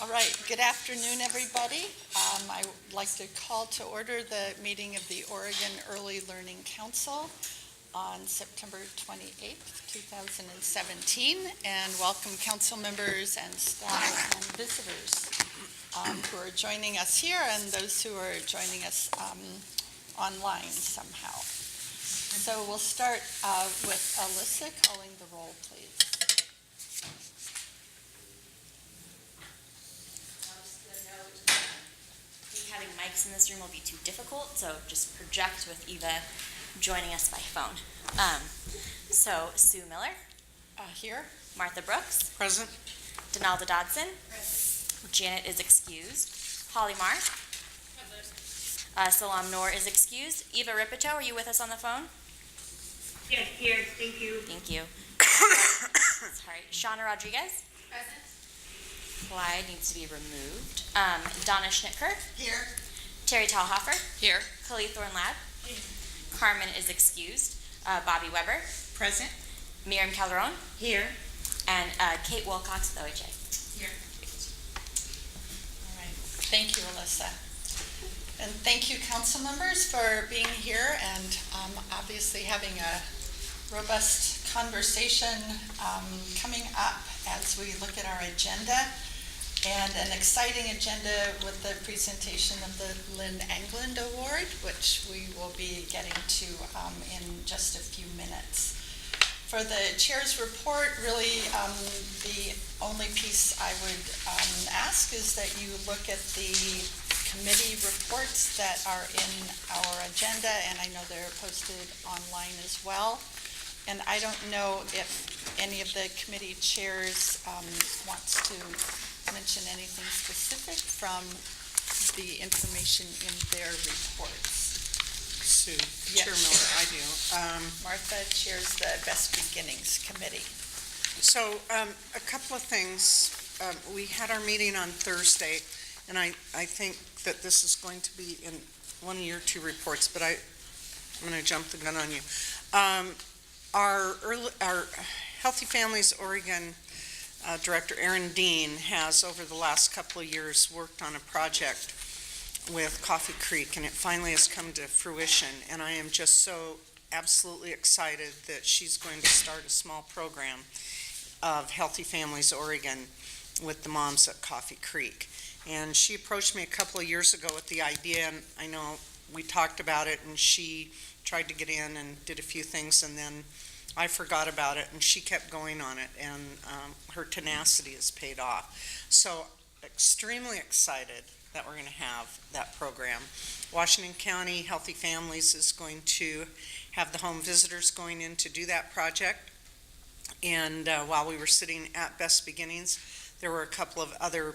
All right, good afternoon, everybody. I would like to call to order the meeting of the Oregon Early Learning Council on September 28th, 2017, and welcome council members and staff and visitors who are joining us here and those who are joining us online somehow. So we'll start with Alyssa calling the roll, please. Having mics in this room will be too difficult, so just project with Eva joining us by phone. So Sue Miller. Here. Martha Brooks. Present. Donalda Dodson. Present. Janet is excused. Holly Marr. Salam Noor is excused. Eva Ripito, are you with us on the phone? Yes, here. Thank you. Thank you. Sorry. Shauna Rodriguez. Present. Clyde needs to be removed. Donna Schnitker. Here. Terry Talhofer. Here. Khalid Thornlab. Carmen is excused. Bobby Weber. Present. Miriam Calderon. Here. And Kate Wilcox with OHA. Here. All right. Thank you, Alyssa. And thank you, council members, for being here and obviously having a robust conversation coming up as we look at our agenda, and an exciting agenda with the presentation of the Lynne Angland Award, which we will be getting to in just a few minutes. For the chair's report, really the only piece I would ask is that you look at the committee reports that are in our agenda, and I know they're posted online as well. And I don't know if any of the committee chairs wants to mention anything specific from the information in their reports. Sue, Yes. Chair Miller, I do. Martha chairs the Best Beginnings Committee. So a couple of things. We had our meeting on Thursday, and I think that this is going to be in one of your two reports, but I'm going to jump the gun on you. Our Healthy Families Oregon Director Erin Dean has, over the last couple of years, worked on a project with Coffee Creek, and it finally has come to fruition, and I am just so absolutely excited that she's going to start a small program of Healthy Families Oregon with the moms at Coffee Creek. And she approached me a couple of years ago with the idea, and I know we talked about it, and she tried to get in and did a few things, and then I forgot about it, and she kept going on it, and her tenacity has paid off. So extremely excited that we're going to have that program. Washington County Healthy Families is going to have the home visitors going in to do that project. And while we were sitting at Best Beginnings, there were a couple of other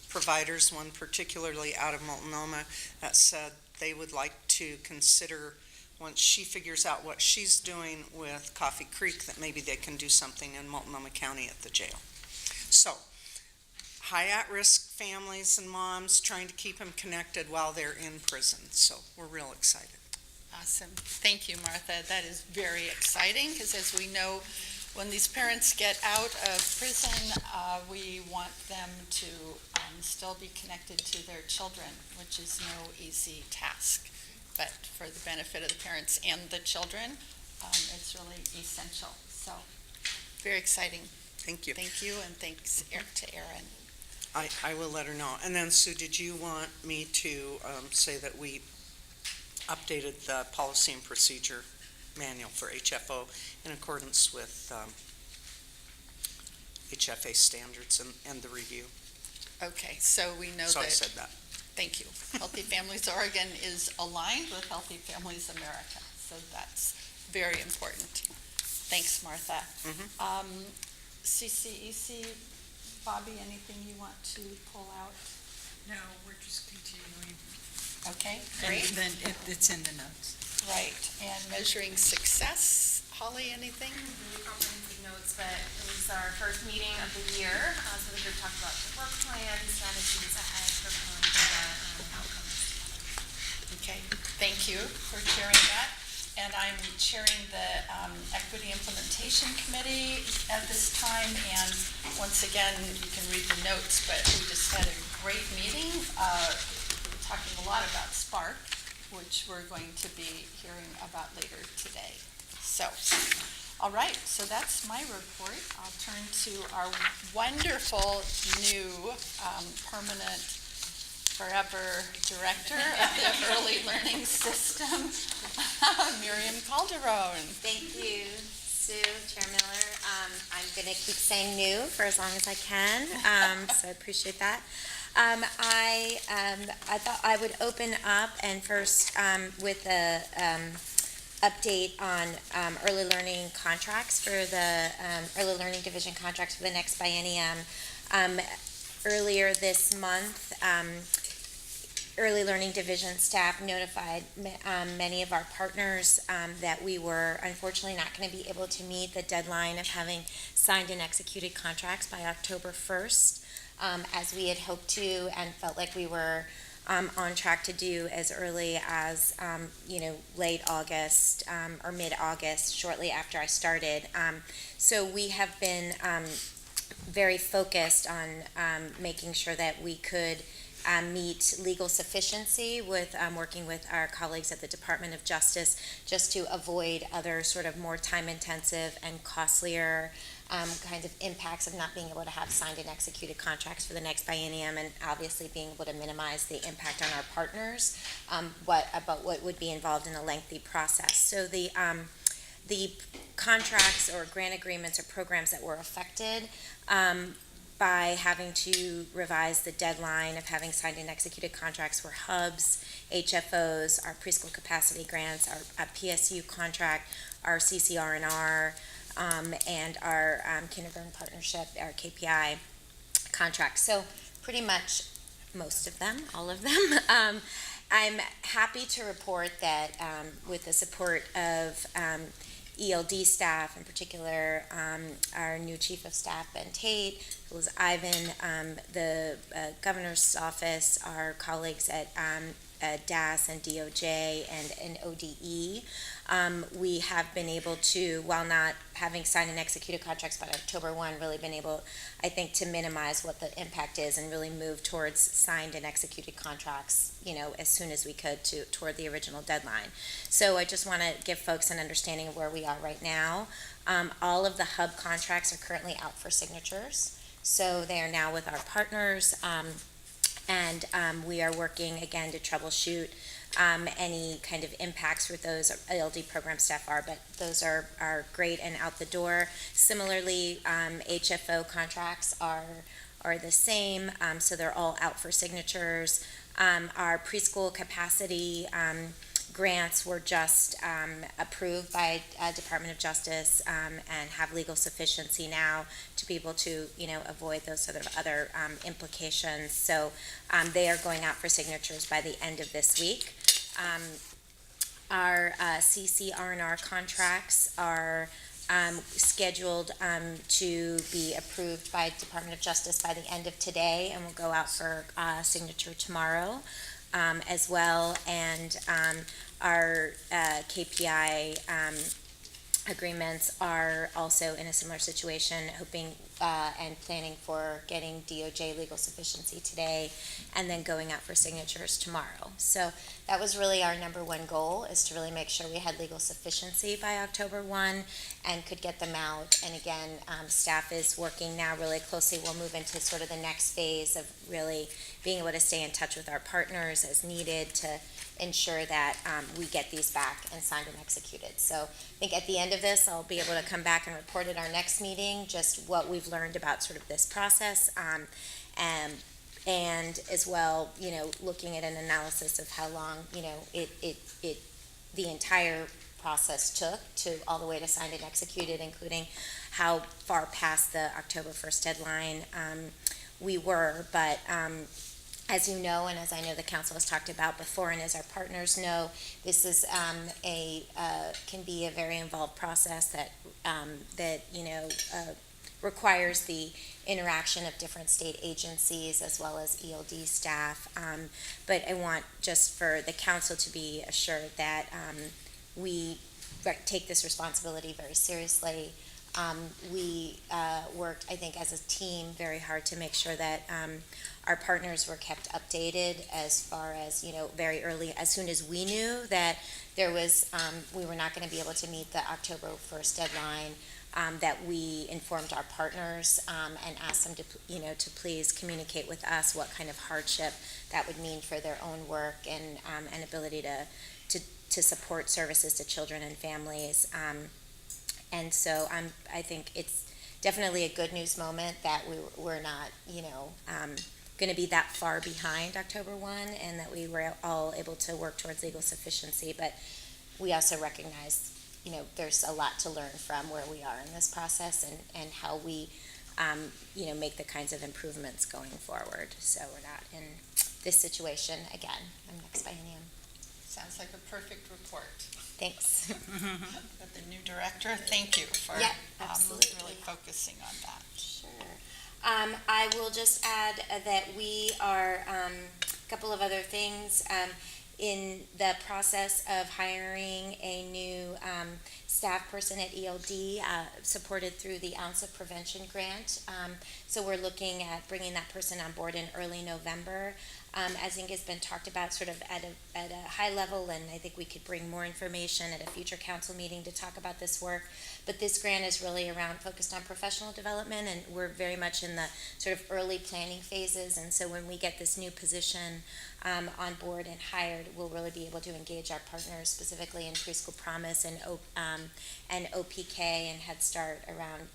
providers, one particularly out of Multnomah, that said they would like to consider, once she figures out what she's doing with Coffee Creek, that maybe they can do something in Multnomah County at the jail. So, high at-risk families and moms, trying to keep them connected while they're in prison. So, we're real excited. Awesome. Thank you, Martha. That is very exciting, because as we know, when these parents get out of prison, we want them to still be connected to their children, which is no easy task. But for the benefit of the parents and the children, it's really essential. So, very exciting. Thank you. Thank you, and thanks to Erin. I will let her know. And then, Sue, did you want me to say that we updated the policy and procedure manual for HFO in accordance with HFA standards and the review? Okay, so we know So that. I said that. Thank you. Healthy Families Oregon is aligned with Healthy Families America, so that's very important. Thanks, Martha. CCEC, Bobby, anything you want to pull out? No, we're just continuing. Okay, great. And then it's in the notes. Right, and measuring success. Holly, anything? Really comprehensive notes, but it was our first meeting of the year. So the group talked about the work plan, strategies ahead for the outcomes. Okay, thank you for sharing that. And I'm chairing the Equity Implementation Committee at this time, and Once again, you can read the notes, but we just had a great meeting, talking a lot about Spark, which we're going to be hearing about later today. So, all right, so that's my report. I'll turn to our wonderful new permanent forever director of the Early Learning System, Miriam Calderon. Thank you, Sue, Chair Miller. I'm going to keep saying new for as long as I can, so I appreciate that. I thought I would open up and first with a update on early learning contracts for the early learning division contracts for the next biennium. Earlier this month, early learning division staff notified many of our partners that we were unfortunately not going to be able to meet the deadline of having signed and executed contracts by October 1st, as we had hoped to and felt like we were on track to do as early as late August or mid-August, shortly after I started. So we have been very focused on making sure that we could meet legal sufficiency with working with our colleagues at the Department of Justice, just to avoid other sort of more time-intensive and costlier kinds of impacts of not being able to have signed and executed contracts for the next biennium, and obviously being able to minimize the impact on our partners, about what would be involved in a lengthy process. So the contracts or grant agreements or programs that were affected by having to revise the deadline of having signed and executed contracts were hubs, HFOs, our preschool capacity grants, our PSU contract, our CCR&R, and our kindergarten partnership, our KPI contracts. So pretty much most of them, all of them. I'm happy to report that with the support of ELD staff, in particular our new Chief of Staff, Ben Tate, who was Ivan, the Governor's Office, our colleagues at DAS and DOJ and ODE, we have been able to, while not having signed and executed contracts by October 1, really been able, I think, to minimize what the impact is and really move towards signed and executed contracts, as soon as we could toward the original deadline. So I just want to give folks an understanding of where we are right now. All of the hub contracts are currently out for signatures. So they are now with our partners, and we are working again to troubleshoot any kind of impacts with those. ALD program staff are, but those are great and out the door. Similarly, HFO contracts are the same, so they're all out for signatures. Our preschool capacity grants were just approved by Department of Justice and have legal sufficiency now to be able to, avoid those sort of other implications. So they are going out for signatures by the end of this week. Our CCR&R contracts are scheduled to be approved by Department of Justice by the end of today, and will go out for signature tomorrow as well. And our KPI agreements are also in a similar situation, hoping and planning for getting DOJ legal sufficiency today and then going out for signatures tomorrow. So that was really our number one goal, is to really make sure we had legal sufficiency by October 1 and could get them out. And again, staff is working now really closely. We'll move into sort of the next phase of really being able to stay in touch with our partners as needed to ensure that we get these back and signed and executed. So I think at the end of this, I'll be able to come back and report at our next meeting just what we've learned about sort of this process, and as well, looking at an analysis of how long, the entire process took to all the way to signed and executed, including how far past the October 1st deadline we were. But as you know, and as I know the council has talked about before, and as our partners know, this is can be a very involved process that requires the interaction of different state agencies as well as ELD staff. But I want just for the council to be assured that we take this responsibility very seriously. We worked, I think, as a team very hard to make sure that our partners were kept updated as far as, very early, as soon as we knew that there was, we were not going to be able to meet the October 1st deadline, that we informed our partners and asked them to please communicate with us what kind of hardship that would mean for their own work and ability to support services to children and families. And so I think it's definitely a good news moment that we're not, going to be that far behind October 1, and that we were all able to work towards legal sufficiency. But we also recognize, there's a lot to learn from where we are in this process and how we, make the kinds of improvements going forward. So we're not in this situation again. I'm next biennium. Sounds like a perfect report. Thanks. With the new director, thank you for Yep, absolutely. really focusing on that. Sure. I will just add that we are, a couple of other things, in the process of hiring a new staff person at ELD, supported through the Ounce of Prevention grant. So we're looking at bringing that person on board in early November. As I think has been talked about sort of at a high level, and I think we could bring more information at a future council meeting to talk about this work. But this grant is really focused on professional development, and we're very much in the sort of early planning phases. And so when we get this new position on board and hired, we'll really be able to engage our partners, specifically in Preschool Promise and OPK and Head Start, around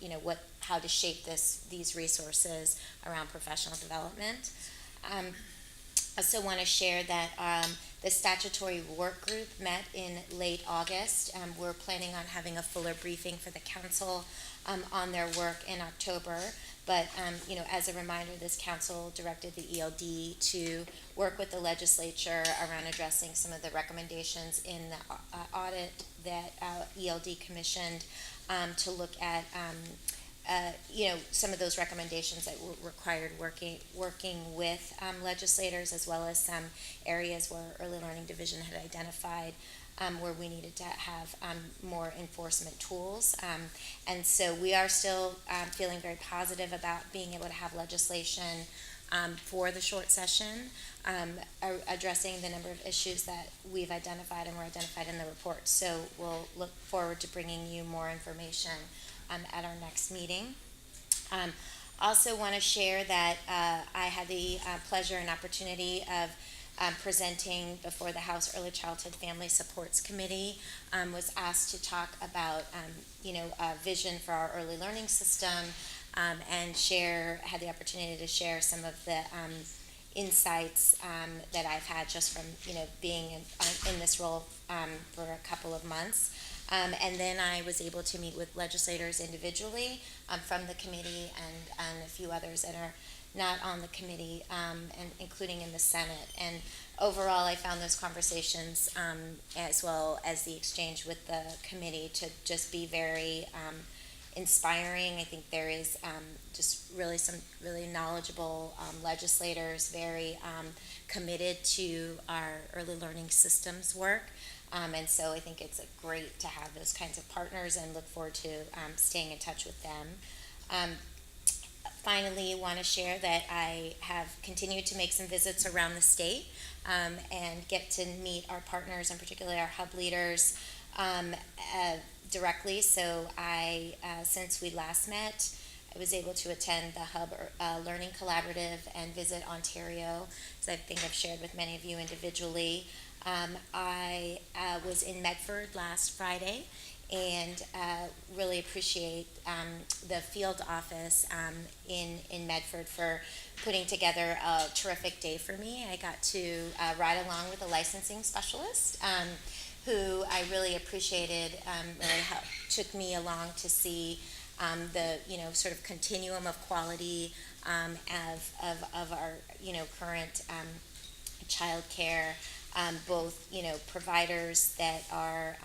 how to shape these resources around professional development. I also want to share that the statutory work group met in late August. We're planning on having a fuller briefing for the council on their work in October. But, as a reminder, this council directed the ELD to work with the legislature around addressing some of the recommendations in the audit that ELD commissioned, to look at some of those recommendations that required working with legislators, as well as some areas where Early Learning Division had identified where we needed to have more enforcement tools. And so we are still feeling very positive about being able to have legislation for the short session, addressing the number of issues that we've identified and were identified in the report. So we'll look forward to bringing you more information at our next meeting. Also want to share that I had the pleasure and opportunity of presenting before the House Early Childhood Family Supports Committee. Was asked to talk about a vision for our early learning system, and had the opportunity to share some of the insights that I've had just from being in this role for a couple of months. And then I was able to meet with legislators individually from the committee and a few others that are not on the committee, and including in the Senate. And overall, I found those conversations, as well as the exchange with the committee, to just be very inspiring. I think there is just really some really knowledgeable legislators, very committed to our early learning systems work. And so I think it's great to have those kinds of partners, and look forward to staying in touch with them. Finally, want to share that I have continued to make some visits around the state, and get to meet our partners, and particularly our hub leaders, directly. So since we last met, I was able to attend the Hub Learning Collaborative and visit Ontario, as I think I've shared with many of you individually. I was in Medford last Friday, and really appreciate the field office in Medford for putting together a terrific day for me. I got to ride along with a licensing specialist, who I really appreciated, really took me along to see the sort of continuum of quality of our current childcare, both providers that are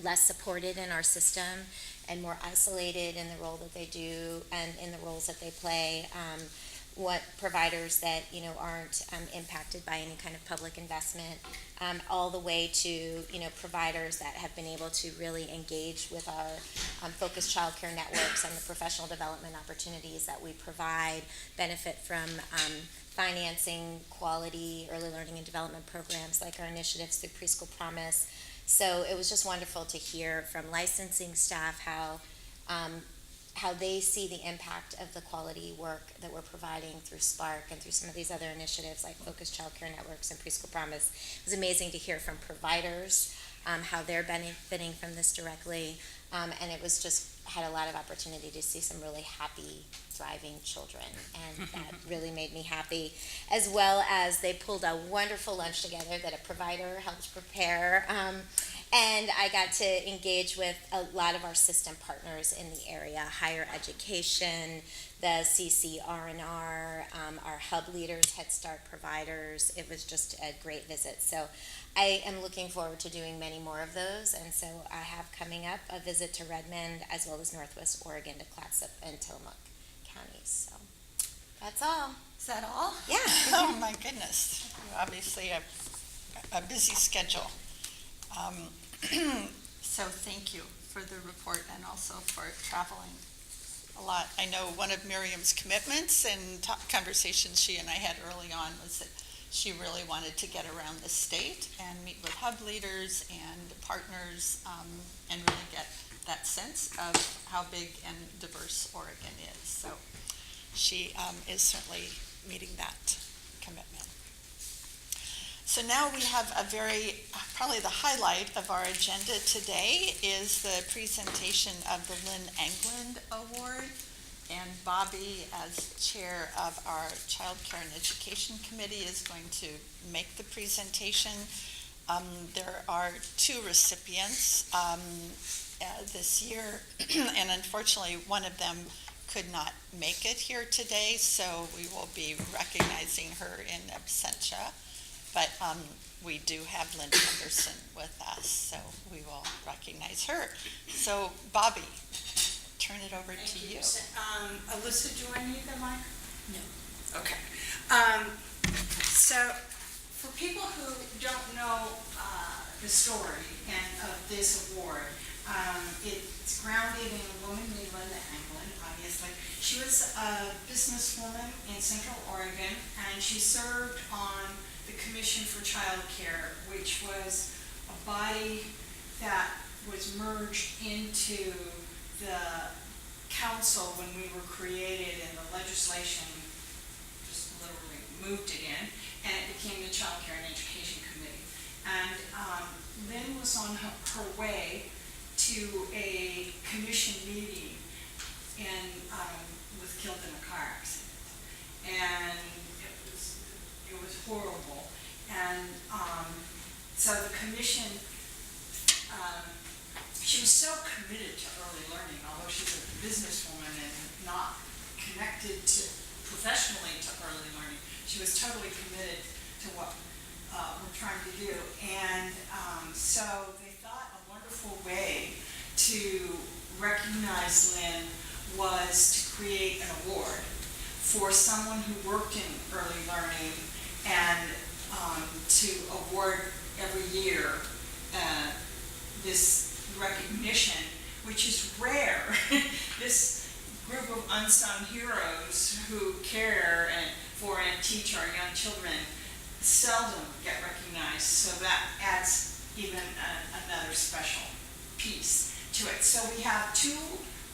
less supported in our system and more isolated in the role that they do and in the roles that they play, what providers that, aren't impacted by any kind of public investment, all the way to, providers that have been able to really engage with our focused childcare networks and the professional development opportunities that we provide, benefit from financing quality early learning and development programs like our initiatives through Preschool Promise. So it was just wonderful to hear from licensing staff how they see the impact of the quality work that we're providing through Spark and through some of these other initiatives like Focused Childcare Networks and Preschool Promise. It was amazing to hear from providers how they're benefiting from this directly, and it was just had a lot of opportunity to see some really happy, thriving children, and that really made me happy, as well as they pulled a wonderful lunch together that a provider helped prepare. And I got to engage with a lot of our system partners in the area, higher education, the CCR&R, our hub leaders, Head Start providers. It was just a great visit. So I am looking forward to doing many more of those. And so I have coming up a visit to Redmond as well as Northwest Oregon to Clatsop and Tillamook counties. So that's all. Is that all? Yeah. Oh, my goodness. You obviously have a busy schedule. So thank you for the report and also for traveling a lot. I know one of Miriam's commitments and conversations she and I had early on was that she really wanted to get around the state and meet with hub leaders and partners and really get that sense of how big and diverse Oregon is. So she is certainly meeting that commitment. So now we have probably the highlight of our agenda today is the presentation of the Lynne Angland Award. And Bobby, as chair of our Childcare and Education Committee, is going to make the presentation. There are 2 recipients this year, and unfortunately one of them could not make it here today, so we will be recognizing her in absentia. But we do have Lynne Henderson with us, so we will recognize her. So, Bobby, turn it over to you. Alyssa, do I need the mic? No. Okay. So, for people who don't know the story of this award, it's grounded in a woman named Lynne Angland, obviously. She was a businesswoman in Central Oregon, and she served on the Commission for Childcare, which was a body that was merged into the council when we were created, and the legislation just literally moved it in, and it became the Childcare and Education Committee. And Lynne was on her way to a commission meeting and was killed in a car accident. And it was horrible. And so the commission, she was so committed to early learning, although she's a businesswoman and not connected professionally to early learning. She was totally committed to what we're trying to do. And so they thought a wonderful way to recognize Lynne was to create an award for someone who worked in early learning, and to award every year this recognition, which is rare. This group of unsung heroes who care for and teach our young children seldom get recognized, so that adds even another special piece to it. So we have 2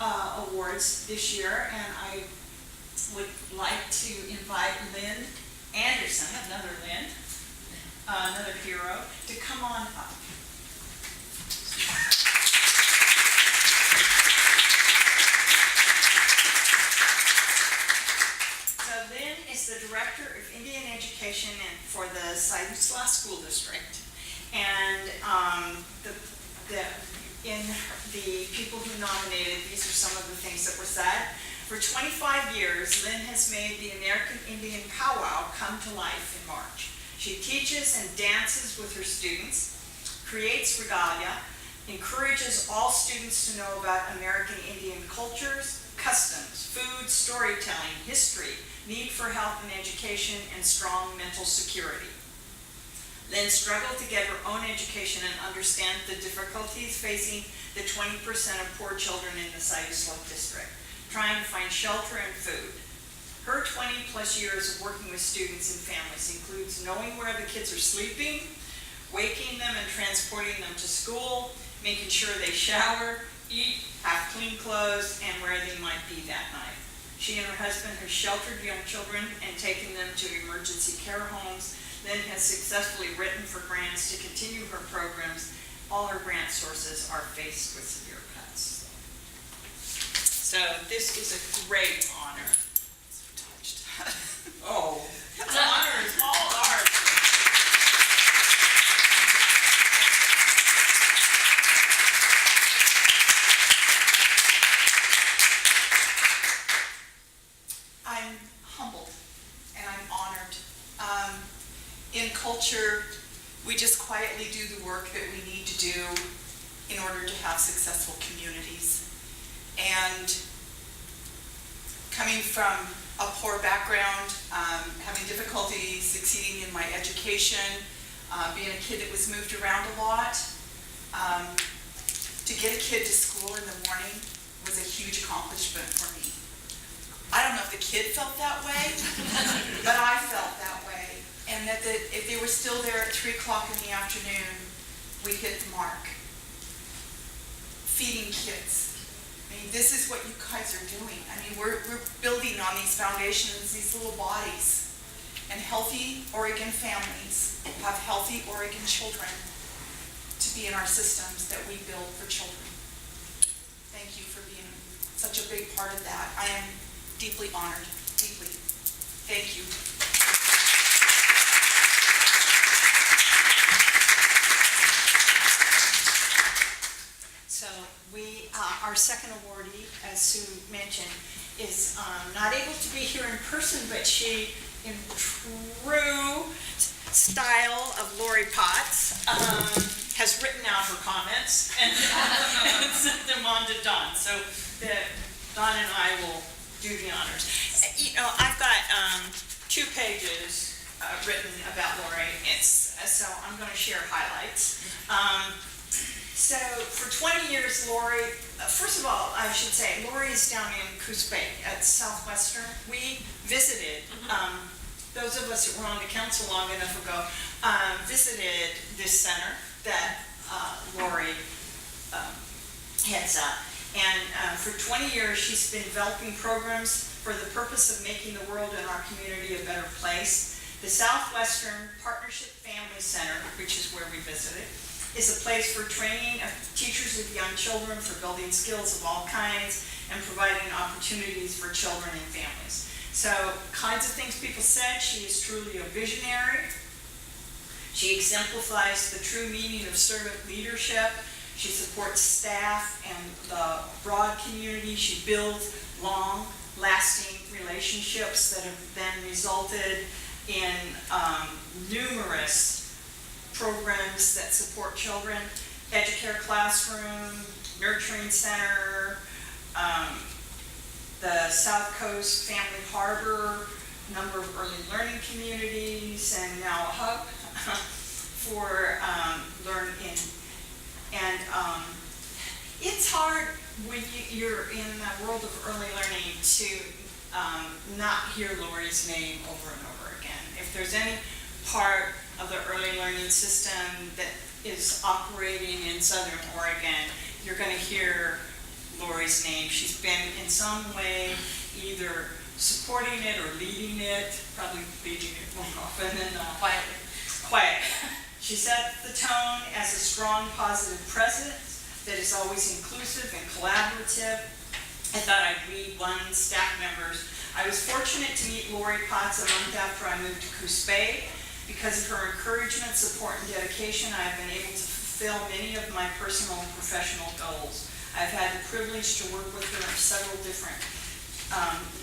awards this year, and I would like to invite Lynne Anderson, another Lynne, another hero, to come on up. So Lynne is the Director of Indian Education for the Siuslaw School District. And in the people who nominated, these are some of the things that were said. For 25 years, Lynne has made the American Indian powwow come to life in March. She teaches and dances with her students, creates regalia, encourages all students to know about American Indian cultures, customs, food, storytelling, history, need for health and education, and strong mental security. Lynne struggled to get her own education and understand the difficulties facing the 20% of poor children in the Sayre Slope district, trying to find shelter and food. Her 20-plus years of working with students and families includes knowing where the kids are sleeping, waking them and transporting them to school, making sure they shower, eat, have clean clothes, and where they might be that night. She and her husband have sheltered young children and taken them to emergency care homes. Lynne has successfully written for grants to continue her programs. All her grant sources are faced with severe cuts. So this is a great honor. So touched. Oh, the honor is all ours. I'm humbled and I'm honored. In culture, we just quietly do the work that we need to do in order to have successful communities. And coming from a poor background, having difficulty succeeding in my education, being a kid that was moved around a lot, to get a kid to school in the morning was a huge accomplishment for me. I don't know if the kid felt that way, but I felt that way. And that if they were still there at 3 o'clock in the afternoon, we hit the mark. Feeding kids. I mean, this is what you guys are doing. I mean, we're building on these foundations, these little bodies. And healthy Oregon families have healthy Oregon children to be in our systems that we build for children. Thank you for being such a big part of that. I am deeply honored, deeply. Thank you. So our second awardee, as Sue mentioned, is not able to be here in person, but she, in true style of Lori Potts, has written out her comments and sent them on to Dawn. So Dawn and I will do the honors. You know, I've got 2 pages written about Lori. So I'm going to share highlights. So for 20 years, Lori, first of all, I should say, Lori is down in Coos Bay at Southwestern. We visited, those of us that were on the council long enough ago, visited this center that Lori heads up. And for 20 years, she's been developing programs for the purpose of making the world and our community a better place. The Southwestern Partnership Family Center, which is where we visited, is a place for training of teachers of young children for building skills of all kinds and providing opportunities for children and families. So, kinds of things people said. She is truly a visionary. She exemplifies the true meaning of servant leadership. She supports staff and the broad community. She builds long-lasting relationships that have then resulted in numerous programs that support children, Educare Classroom, Nurturing Center, the South Coast Family Harbor, a number of early learning communities, and now a hub for learning. And it's hard when you're in the world of early learning to not hear Lori's name over and over again. If there's any part of the early learning system that is operating in Southern Oregon, you're going to hear Lori's name. She's been in some way either supporting it or leading it, probably leading it more often than quiet. She set the tone as a strong, positive presence that is always inclusive and collaborative. I thought I'd read one staff member's. I was fortunate to meet Lori Potts a month after I moved to Coos Bay. Because of her encouragement, support, and dedication, I have been able to fulfill many of my personal and professional goals. I've had the privilege to work with her in several different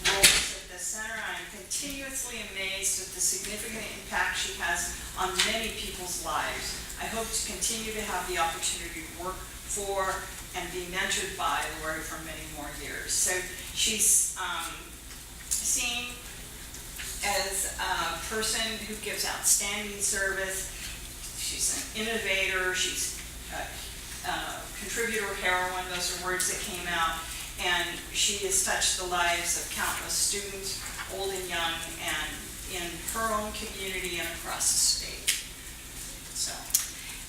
roles at the center. I am continuously amazed at the significant impact she has on many people's lives. I hope to continue to have the opportunity to work for and be mentored by Lori for many more years. So she's seen as a person who gives outstanding service. She's an innovator. She's a contributor heroine. Those are words that came out. And she has touched the lives of countless students, old and young, and in her own community and across the state. So.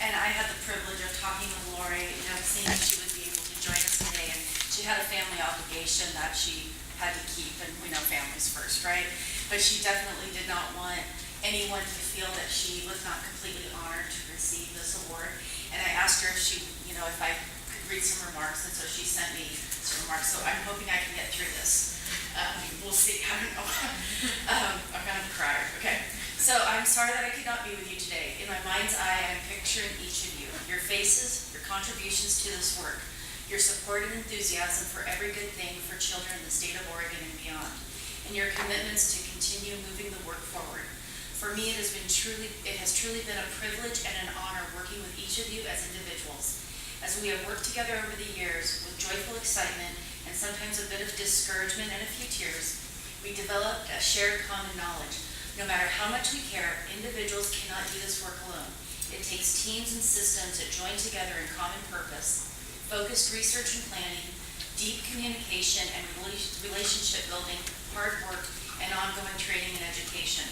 And I had the privilege of talking with Lori, seeing if she would be able to join us today. And she had a family obligation that she had to keep, and we know families first, right? But she definitely did not want anyone to feel that she was not completely honored to receive this award. And I asked her if she, if I could read some remarks, and so she sent me some remarks. So I'm hoping I can get through this. We'll see. I don't know. I'm kind of a crier. Okay. So I'm sorry that I could not be with you today. In my mind's eye, I'm picturing each of you, your faces, your contributions to this work, your support and enthusiasm for every good thing for children in the state of Oregon and beyond, and your commitments to continue moving the work forward. For me, it has truly been a privilege and an honor working with each of you as individuals. As we have worked together over the years with joyful excitement and sometimes a bit of discouragement and a few tears, we developed a shared common knowledge. No matter how much we care, individuals cannot do this work alone. It takes teams and systems that join together in common purpose, focused research and planning, deep communication and relationship building, hard work, and ongoing training and education.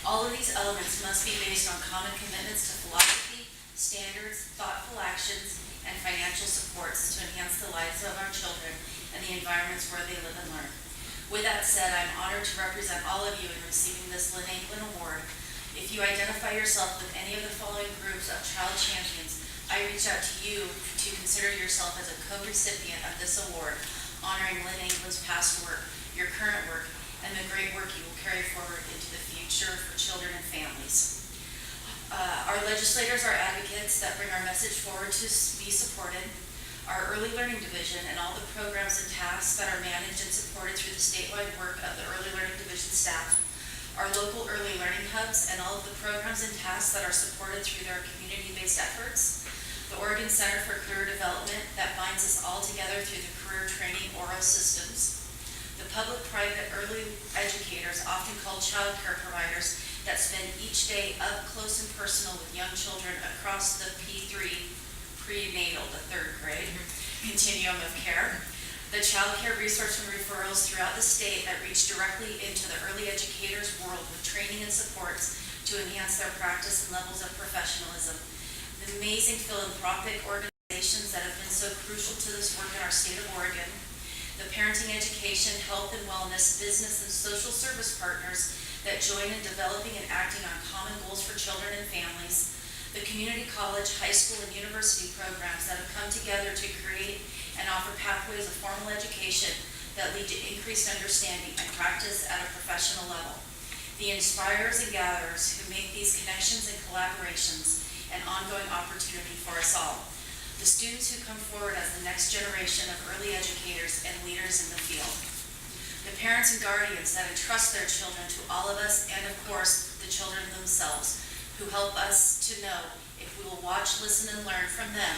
All of these elements must be based on common commitments to philosophy, standards, thoughtful actions, and financial supports to enhance the lives of our children and the environments where they live and learn. With that said, I'm honored to represent all of you in receiving this Lynne Angland Award. If you identify yourself with any of the following groups of child champions, I reach out to you to consider yourself as a co-recipient of this award, honoring Lynne Angland's past work, your current work, and the great work you will carry forward into the future for children and families. Our legislators are advocates that bring our message forward to be supported. Our Early Learning Division and all the programs and tasks that are managed and supported through the statewide work of the Early Learning Division staff. Our local early learning hubs and all of the programs and tasks that are supported through their community-based efforts. The Oregon Center for Career Development that binds us all together through the career training ORO systems. The public-private early educators, often called childcare providers, that spend each day up close and personal with young children across the P3 prenatal, the third grade, continuum of care. The childcare resource and referrals throughout the state that reach directly into the early educators' world with training and supports to enhance their practice and levels of professionalism. The amazing philanthropic organizations that have been so crucial to this work in our state of Oregon. The parenting, education, health and wellness, business and social service partners that join in developing and acting on common goals for children and families. The community college, high school, and university programs that have come together to create and offer pathways of formal education that lead to increased understanding and practice at a professional level. The inspirers and gatherers who make these connections and collaborations an ongoing opportunity for us all. The students who come forward as the next generation of early educators and leaders in the field. The parents and guardians that entrust their children to all of us, and of course, the children themselves, who help us to know, if we will watch, listen, and learn from them,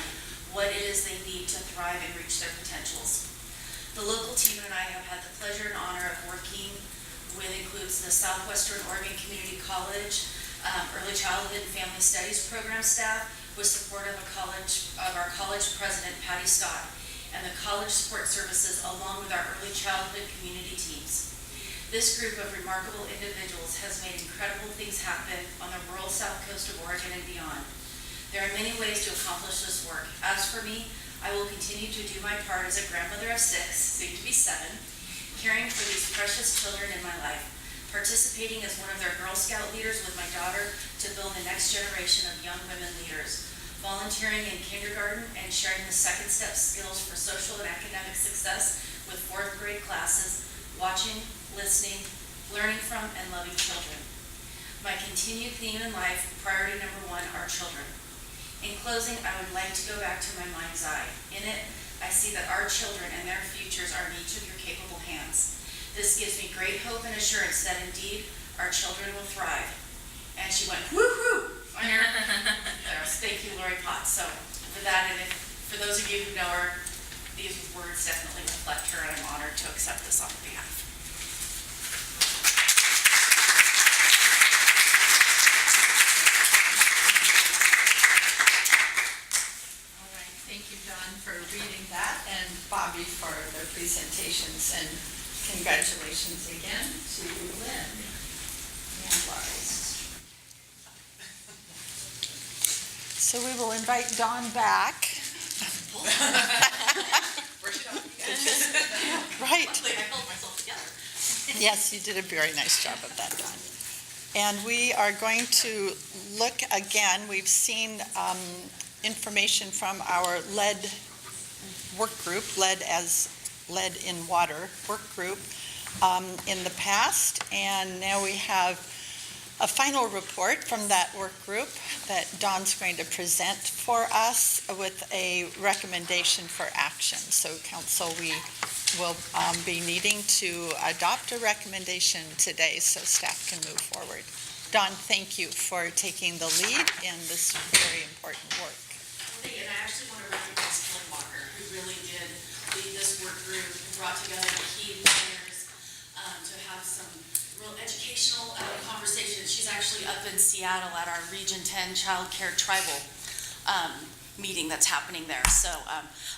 what it is they need to thrive and reach their potentials. The local team and I have had the pleasure and honor of working with includes the Southwestern Oregon Community College, Early Childhood and Family Studies program staff, with support of our college president, Patty Scott, and the college support services, along with our early childhood community teams. This group of remarkable individuals has made incredible things happen on the rural south coast of Oregon and beyond. There are many ways to accomplish this work. As for me, I will continue to do my part as a grandmother of 6, soon to be 7, caring for these precious children in my life, participating as one of their Girl Scout leaders with my daughter to build the next generation of young women leaders, volunteering in kindergarten and sharing the second step skills for social and academic success with 4th grade classes, watching, listening, learning from, and loving children. My continued theme in life, priority number 1, are children. In closing, I would like to go back to my mind's eye. In it, I see that our children and their futures are in each of your capable hands. This gives me great hope and assurance that indeed our children will thrive. And she went, woo-hoo! Thank you, Lori Potts. So for that. And for those of you who know her, these words definitely reflect her, and I'm honored to accept this on her behalf. All right, thank you, Don, for reading that, and Bobby for their presentations, and congratulations again to Lynne and Laurie. So we will invite Dawn back. Right. Luckily, I held myself together. Yes, you did a very nice job of that, Dawn. And we are going to look again, we've seen information from our lead work group, lead as lead in water work group in the past, and now we have a final report from that work group that Dawn's going to present for us with a recommendation for action. So council, we will be needing to adopt a recommendation today so staff can move forward. Dawn, thank you for taking the lead in this very important work. And I actually want to recognize Lynne Walker, who really did lead this work group and brought together the key players to have some real educational conversations. She's actually up in Seattle at our Region 10 Childcare Tribal meeting that's happening there. So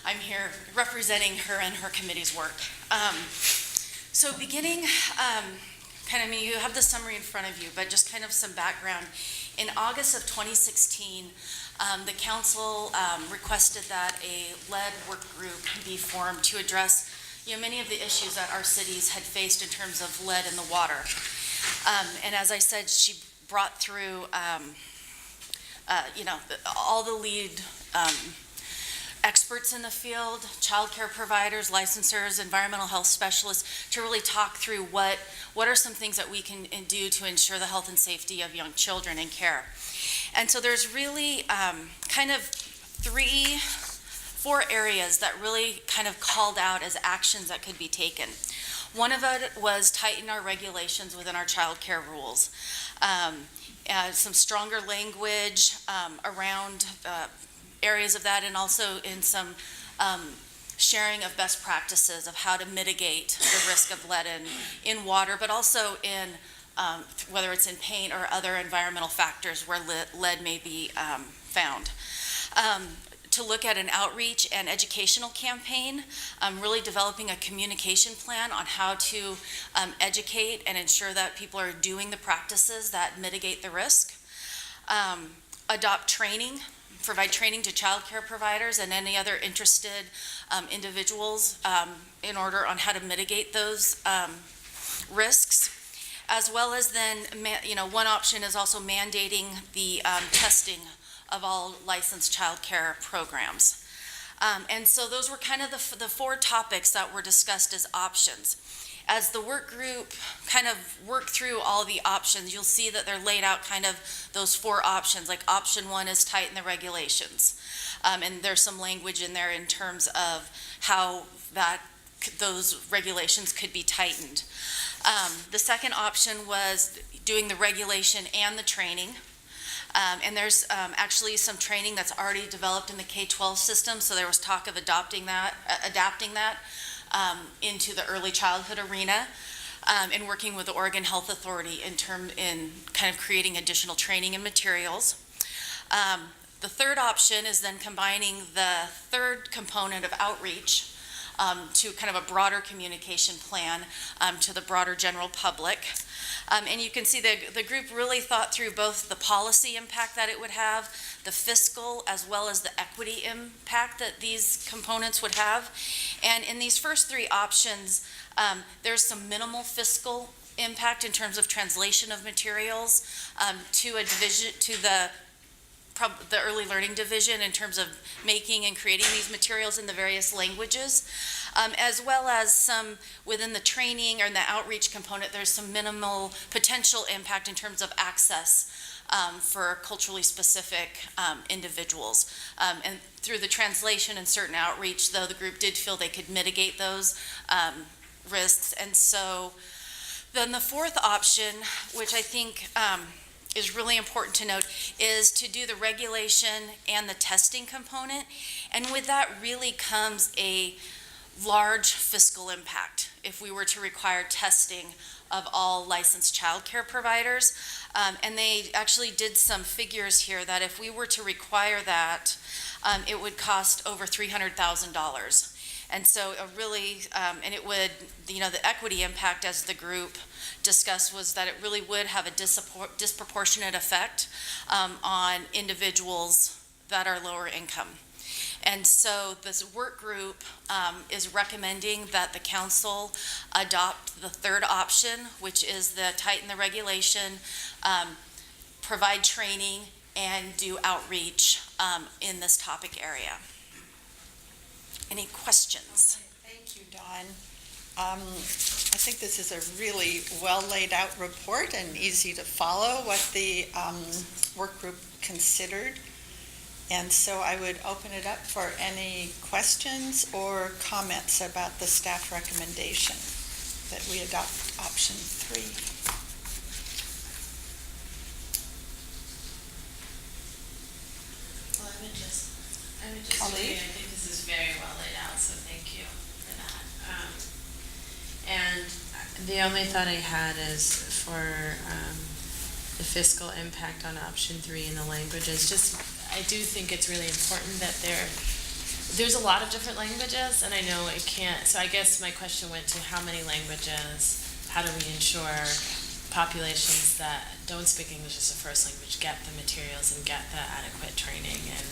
I'm here representing her and her committee's work. So beginning, you have the summary in front of you, but just kind of some background. In August of 2016, the council requested that a lead work group be formed to address many of the issues that our cities had faced in terms of lead in the water. And as I said, she brought through, all the lead experts in the field, childcare providers, licensors, environmental health specialists, to really talk through what are some things that we can do to ensure the health and safety of young children in care. And so there's really kind of 4 areas that really kind of called out as actions that could be taken. One of it was tighten our regulations within our childcare rules. Some stronger language around areas of that, and also in some sharing of best practices of how to mitigate the risk of lead in water, but also in whether it's in paint or other environmental factors where lead may be found. To look at an outreach and educational campaign, really developing a communication plan on how to educate and ensure that people are doing the practices that mitigate the risk. Adopt training, provide training to childcare providers and any other interested individuals in order on how to mitigate those risks. As well as then, one option is also mandating the testing of all licensed childcare programs. And so those were kind of the 4 topics that were discussed as options. As the work group kind of worked through all the options, you'll see that they're laid out kind of those 4 options. Like option 1 is tighten the regulations. And there's some language in there in terms of how those regulations could be tightened. The second option was doing the regulation and the training. And there's actually some training that's already developed in the K-12 system, so there was talk of adapting that into the early childhood arena, and working with the Oregon Health Authority in kind of creating additional training and materials. The third option is then combining the third component of outreach to kind of a broader communication plan to the broader general public. And you can see the group really thought through both the policy impact that it would have, the fiscal, as well as the equity impact that these components would have. And in these first 3 options, there's some minimal fiscal impact in terms of translation of materials to a division, to the early learning division in terms of making and creating these materials in the various languages, as well as some within the training or in the outreach component, there's some minimal potential impact in terms of access for culturally specific individuals. And through the translation and certain outreach, though, the group did feel they could mitigate those risks. And so then the fourth option, which I think is really important to note is to do the regulation and the testing component. And with that really comes a large fiscal impact if we were to require testing of all licensed childcare providers. And they actually did some figures here that if we were to require that, it would cost over $300,000. And so and it would, the equity impact as the group discussed was that it really would have a disproportionate effect on individuals that are lower income. And so this work group is recommending that the council adopt the third option, which is the tighten the regulation, provide training, and do outreach in this topic area. Any questions? Thank you, Dawn. I think this is a really well laid out report and easy to follow what the work group considered. And so I would open it up for any questions or comments about the staff recommendation that we adopt option 3. Well, I would just Colleen? agree. I think this is very well laid out, so thank you for that. And the only thought I had is for the fiscal impact on option 3 in the languages. I do think it's really important that there's a lot of different languages, and I know it can't. So I guess my question went to how many languages? How do we ensure populations that don't speak English as a first language get the materials and get the adequate training? And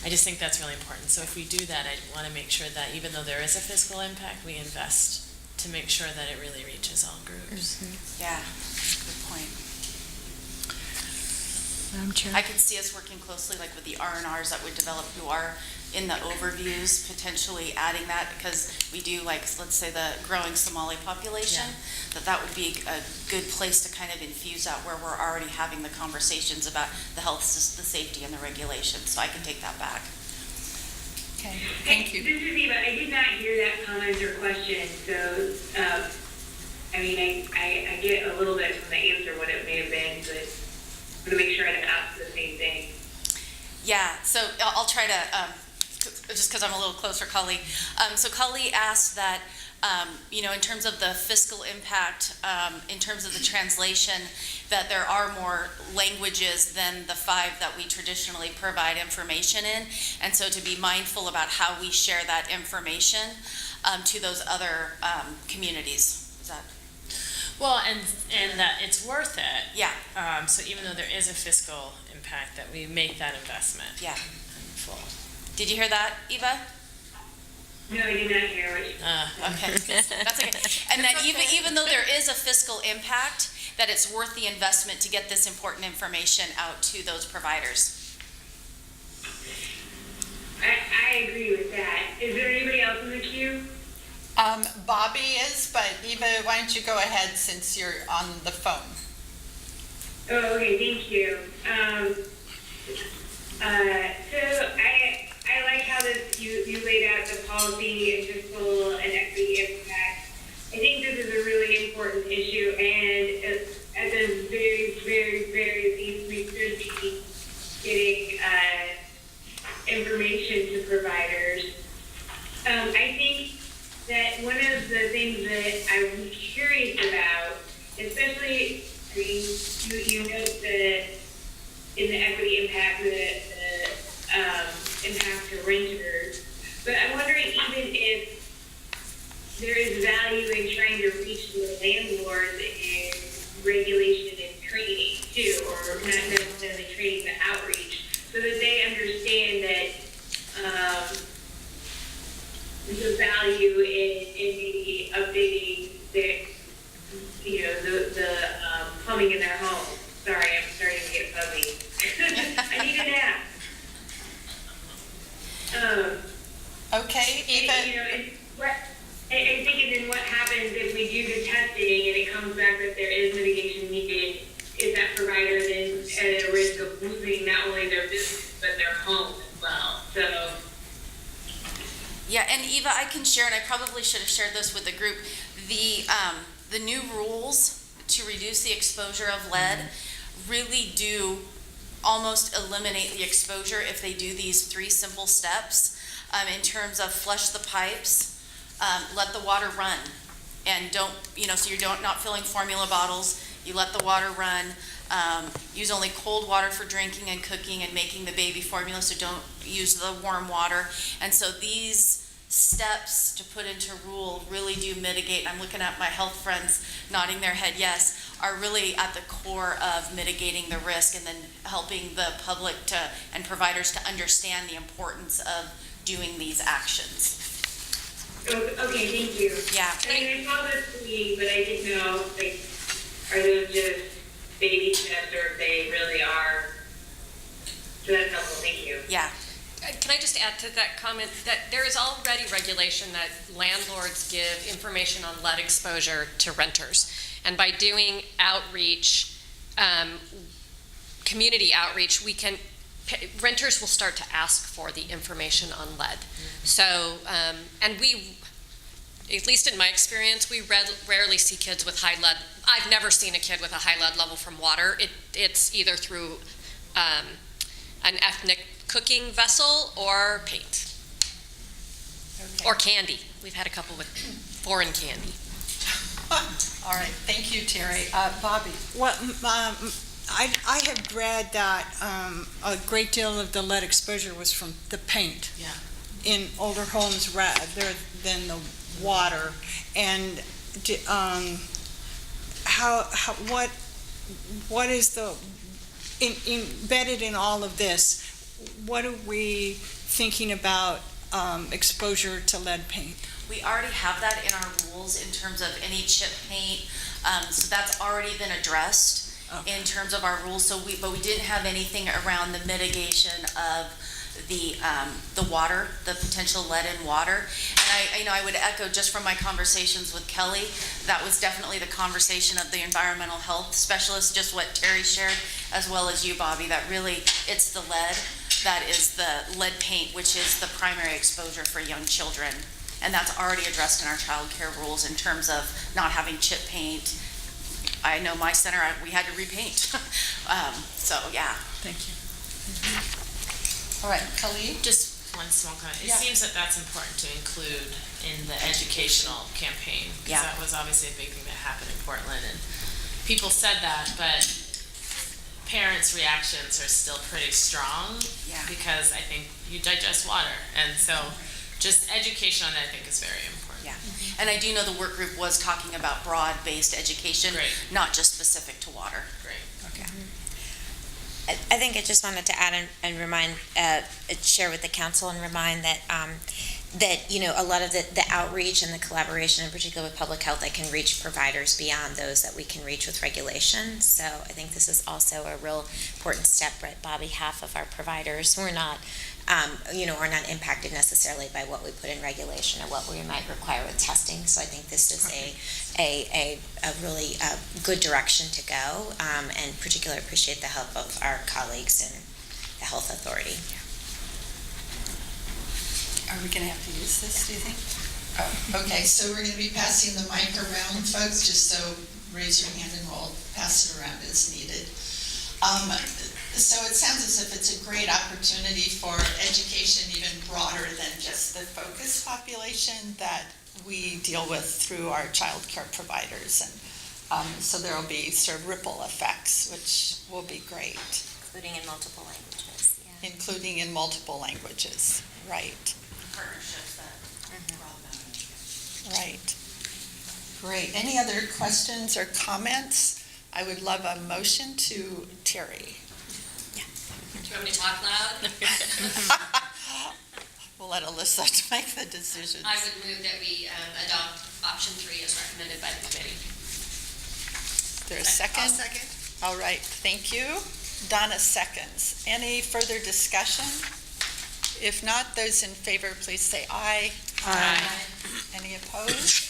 I just think that's really important. So if we do that, I want to make sure that even though there is a fiscal impact, we invest to make sure that it really reaches all groups. Yeah, good point. Madam Chair. I could see us working closely like with the R&Rs that would develop who are in the overviews, potentially adding that, because we do let's say the growing Somali population, that would be a good place to kind of infuse out where we're already having the conversations about the health, the safety, and the regulations. So I can take that back. Okay, thank you. This is Eva. I did not hear that comment or question, so, I get a little bit from the answer what it may have been, but I'm going to make sure I don't ask the same thing. Yeah, so I'll try to, just because I'm a little closer, Kali. So Kali asked that, in terms of the fiscal impact, in terms of the translation, that there are more languages than the 5 that we traditionally provide information in. And so to be mindful about how we share that information to those other communities. Is that? Well, and that it's worth it. Yeah. So even though there is a fiscal impact, that we make that investment. Yeah. In full. Did you hear that, Eva? No, I did not hear it. Okay, that's okay. And that even though there is a fiscal impact, that it's worth the investment to get this important information out to those providers. I agree with that. Is there anybody else in the queue? Bobby is, but Eva, why don't you go ahead since you're on the phone? Oh, okay, thank you. So I like how you laid out the policy and fiscal and equity impact. I think this is a really important issue, and at the very, very, very least, we should be getting information to providers. I think that one of the things that I'm curious about, especially, you note that in the equity impact, the impact to renters, but I'm wondering even if there is value in trying to reach the landlords in regulation and training too, or not necessarily training, but outreach, so that they understand that the value in maybe updating their, the plumbing in their home. Sorry, I'm starting to get fuzzy. I need a nap. Okay, Eva. And thinking then what happens if we do the testing and it comes back that there is mitigation needed, is that provider then at a risk of losing not only their business, but their home as well? So. Yeah, and Eva, I can share, and I probably should have shared this with the group, the new rules to reduce the exposure of lead really do almost eliminate the exposure if they do these 3 simple steps in terms of flush the pipes, let the water run, and don't, so you're not filling formula bottles, you let the water run, use only cold water for drinking and cooking and making the baby formula, so don't use the warm water. And so these steps to put into rule really do mitigate. I'm looking at my health friends nodding their head yes, are really at the core of mitigating the risk and then helping the public and providers to understand the importance of doing these actions. Okay, thank you. Yeah. I saw this meeting, but I didn't know, like, are those just baby steps or if they really are? So that's helpful, thank you. Yeah. Can I just add to that comment that there is already regulation that landlords give information on lead exposure to renters. And by doing outreach, community outreach, renters will start to ask for the information on lead. So, and we, at least in my experience, we rarely see kids with high lead. I've never seen a kid with a high lead level from water. It's either through an ethnic cooking vessel or paint. Okay. Or candy. We've had a couple with foreign candy. All right, thank you, Terry. Bobby? Well, I have read that a great deal of the lead exposure was from the paint. Yeah. In older homes rather than the water. And what is the embedded in all of this? What are we thinking about exposure to lead paint? We already have that in our rules in terms of any chip paint, so that's already been addressed in terms of our rules. But we didn't have anything around the mitigation of the water, the potential lead in water. And I would echo just from my conversations with Kelly, that was definitely the conversation of the environmental health specialist, just what Terry shared, as well as you, Bobby, that really it's the lead that is the lead paint, which is the primary exposure for young children. And that's already addressed in our childcare rules in terms of not having chip paint. I know my center, we had to repaint. So, yeah. Thank you. All right, Khalid? Just one small comment. It Yeah. seems that that's important to include in the educational campaign. Yeah. That was obviously a big thing that happened in Portland, and people said that, but parents' reactions are still pretty strong. Yeah. Because I think you digest water, and so just education on that I think is very important. Yeah. And I do know the work group was talking about broad-based education, Great. not just specific to water. Great. Okay. I think I just wanted to add and remind, share with the council and remind that a lot of the outreach and the collaboration, in particular with public health, that can reach providers beyond those that we can reach with regulation. So I think this is also a real important step, right, Bobby? Half of our providers who are not, are not impacted necessarily by what we put in regulation or what we might require with testing. So I think this is a really good direction to go, and particularly appreciate the help of our colleagues in the health authority. Are we going to have to use this, do you think? Oh, okay, so we're going to be passing the mic around, folks, just so raise your hand and we'll pass it around as needed. So it sounds as if it's a great opportunity for education even broader than just the focus population that we deal with through our child care providers. And so there will be sort of ripple effects, which will be great. Including in multiple languages, yeah. Including in multiple languages, right. Partnerships that brought about it. Right. Great. Any other questions or comments? I would love a motion to Terry. Do you want me to talk loud? We'll let Alyssa make the decisions. I would move that we adopt option 3 as recommended by the committee. Is there a second? I'll second. All right, thank you. Donna seconds. Any further discussion? If not, those in favor, please say aye. Aye. Any opposed?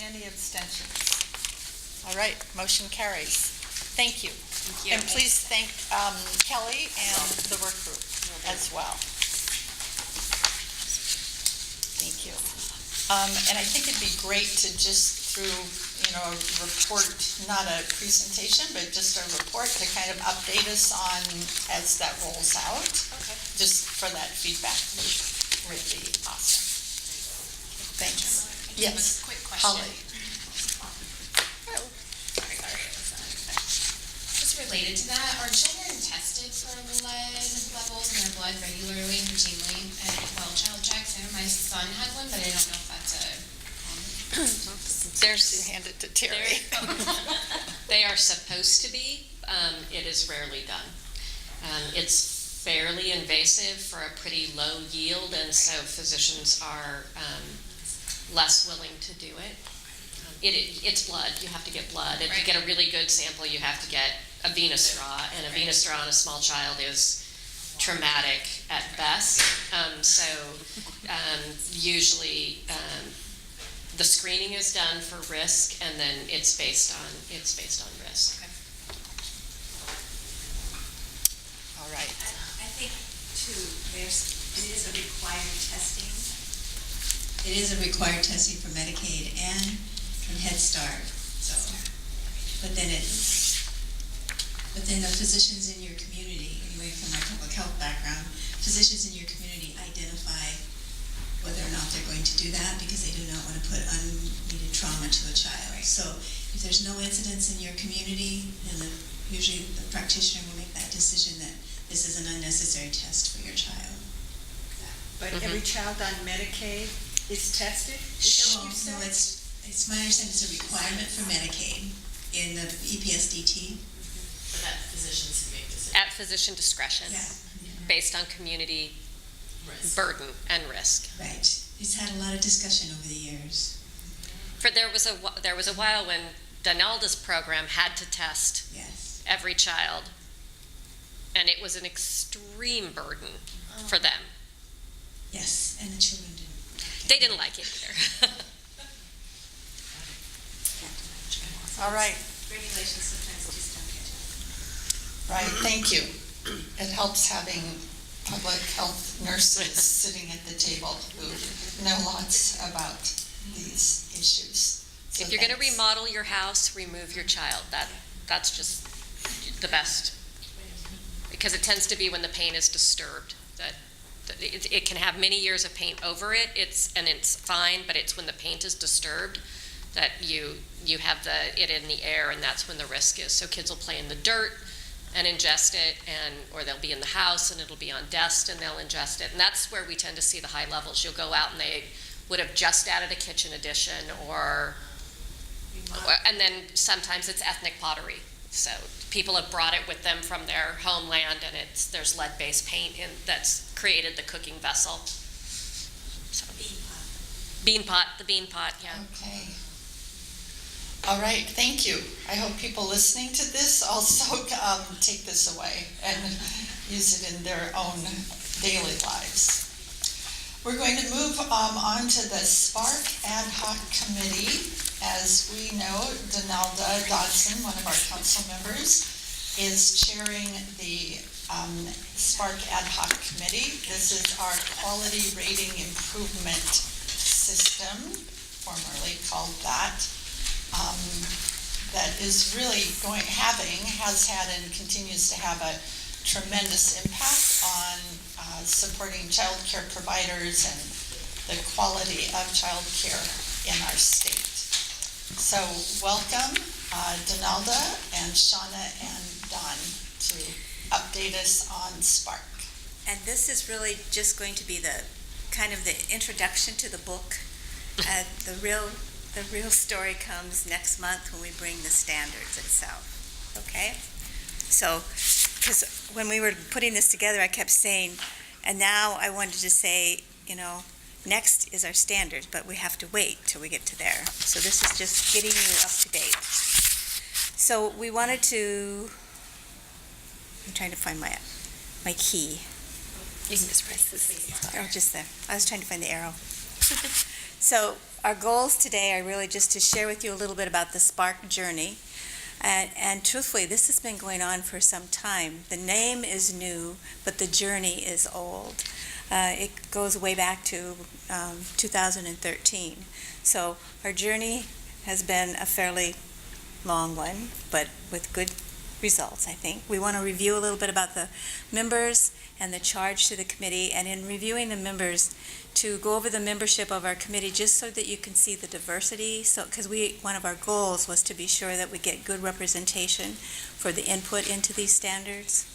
Any abstentions? All right, motion carries. Thank you. Thank you. And please thank Kelly and the work group as well. Thank you. And I think it'd be great to just through, a report, not a presentation, but just a report to kind of update us on as that rolls out. Okay. Just for that feedback would be awesome. Thanks. Yes. Quick question. Holly. Just related to that, are children tested for lead levels in their blood regularly, routinely at, well, child checks? I know my son had one, but I don't know if that's a There's, hand it to Terry. They are supposed to be. It is rarely done. It's fairly invasive for a pretty low yield, and so physicians are less willing to do it. It's blood. You have to get blood. If you get a really good sample, you have to get a venous draw, and a venous draw on a small child is traumatic at best. Usually the screening is done for risk, and then it's based on risk. All right. I think too, it is a required testing. It is a required testing for Medicaid and from Head Start. So, but then the physicians in your community, anyway, from my public health background, physicians in your community identify whether or not they're going to do that because they do not want to put unneeded trauma to a child. So if there's no incidents in your community, then usually the practitioner will make that decision that this is an unnecessary test for your child. But every child on Medicaid is tested? Is that what you said? No, it's my understanding it's a requirement for Medicaid in the EPSDT. But that physicians can make decisions. At physician discretion, based on community burden and risk. Right. It's had a lot of discussion over the years. There was a while when Donalda's program had to test every child, and it was an extreme burden for them. Yes, and the children didn't. They didn't like it either. All right. Regulations sometimes just don't catch up. Right, thank you. It helps having public health nurses sitting at the table who know lots about these issues. So If you're going to thanks. remodel your house, remove your child. That's just the best. Because it tends to be when the paint is disturbed that it can have many years of paint over it. It's fine, but it's when the paint is disturbed that you have it in the air, and that's when the risk is. So kids will play in the dirt and ingest it, or they'll be in the house and it'll be on dust and they'll ingest it. And that's where we tend to see the high levels. You'll go out and they would have just added a kitchen addition, and then sometimes it's ethnic pottery. So people have brought it with them from their homeland, and there's lead-based paint that's created the cooking vessel. So, the bean pot, yeah. Okay. All right, thank you. I hope people listening to this also take this away and use it in their own daily lives. We're going to move on to the SPARC Ad Hoc Committee. As we know, Donalda Dodson, one of our council members, is chairing the SPARC Ad Hoc Committee. This is our Quality Rating Improvement System, formerly called that. That is really has had and continues to have a tremendous impact on supporting childcare providers and the quality of childcare in our state. So welcome Donalda and Shauna and Don to update us on SPARC. And this is really just going to be the kind of the introduction to the book. The real story comes next month when we bring the standards itself. Okay? So, because when we were putting this together, I kept saying, and now I wanted to say, next is our standards, but we have to wait till we get to there. So this is just getting you up to date. So we wanted to, I'm trying to find my key. You can just press this. Oh, just there. I was trying to find the arrow. So our goals today are really just to share with you a little bit about the SPARC journey. And truthfully, this has been going on for some time. The name is new, but the journey is old. It goes way back to 2013. So our journey has been a fairly long one, but with good results, I think. We want to review a little bit about the members and the charge to the committee, and in reviewing the members, to go over the membership of our committee just so that you can see the diversity. So, because one of our goals was to be sure that we get good representation for the input into these standards.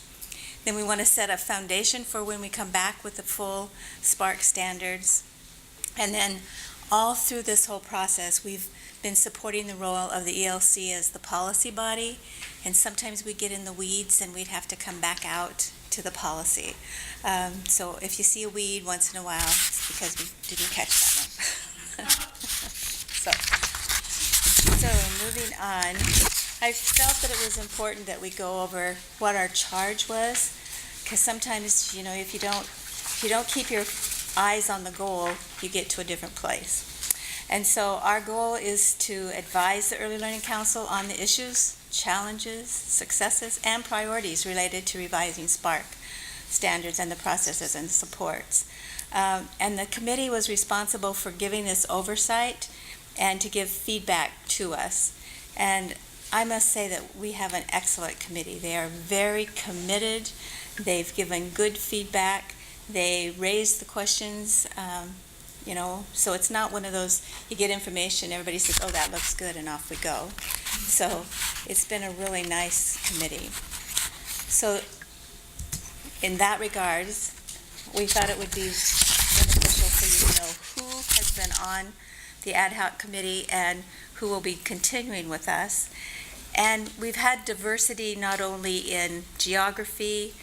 Then we want to set a foundation for when we come back with the full Spark standards. And then all through this whole process, we've been supporting the role of the ELC as the policy body, and sometimes we get in the weeds and we'd have to come back out to the policy. So if you see a weed once in a while, it's because we didn't catch that one. So moving on, I felt that it was important that we go over what our charge was, because sometimes, if you don't keep your eyes on the goal, you get to a different place. And so our goal is to advise the Early Learning Council on the issues, challenges, successes, and priorities related to revising Spark standards and the processes and supports. And the committee was responsible for giving this oversight and to give feedback to us. And I must say that we have an excellent committee. They are very committed. They've given good feedback. They raised the questions, so it's not one of those, you get information, everybody says, oh, that looks good, and off we go. So it's been a really nice committee. So in that regards, we thought it would be beneficial for you to know who has been on the ad hoc committee and who will be continuing with us. And we've had diversity not only in geography,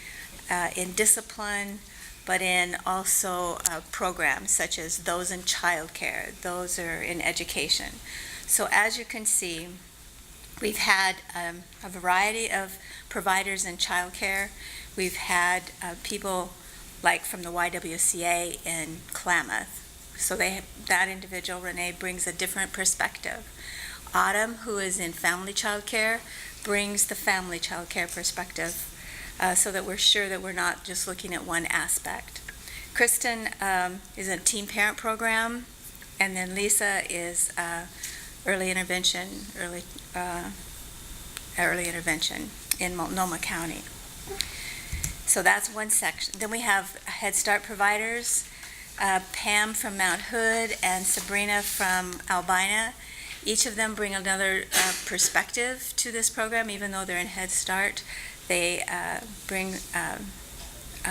in discipline, but in also programs such as those in childcare, those are in education. So as you can see, we've had a variety of providers in childcare. We've had people like from the YWCA in Klamath. So that individual, Renee, brings a different perspective. Autumn, who is in family childcare, brings the family childcare perspective. So that we're sure that we're not just looking at one aspect. Kristen is a teen parent program, and then Lisa is early intervention in Multnomah County. So that's one section. Then we have Head Start providers, Pam from Mount Hood and Sabrina from Albina. Each of them bring another perspective to this program, even though they're in Head Start. They bring,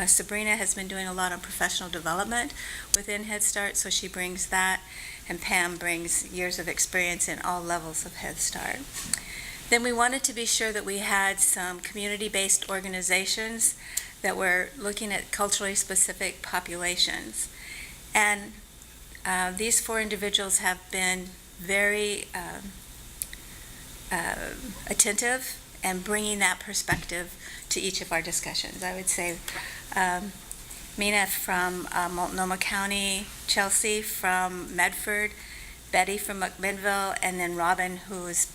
Sabrina has been doing a lot of professional development within Head Start, so she brings that, and Pam brings years of experience in all levels of Head Start. Then we wanted to be sure that we had some community-based organizations that were looking at culturally specific populations. And these 4 individuals have been very attentive and bringing that perspective to each of our discussions. I would say Mina from Multnomah County, Chelsea from Medford, Betty from McMinnville, and then Robin, who is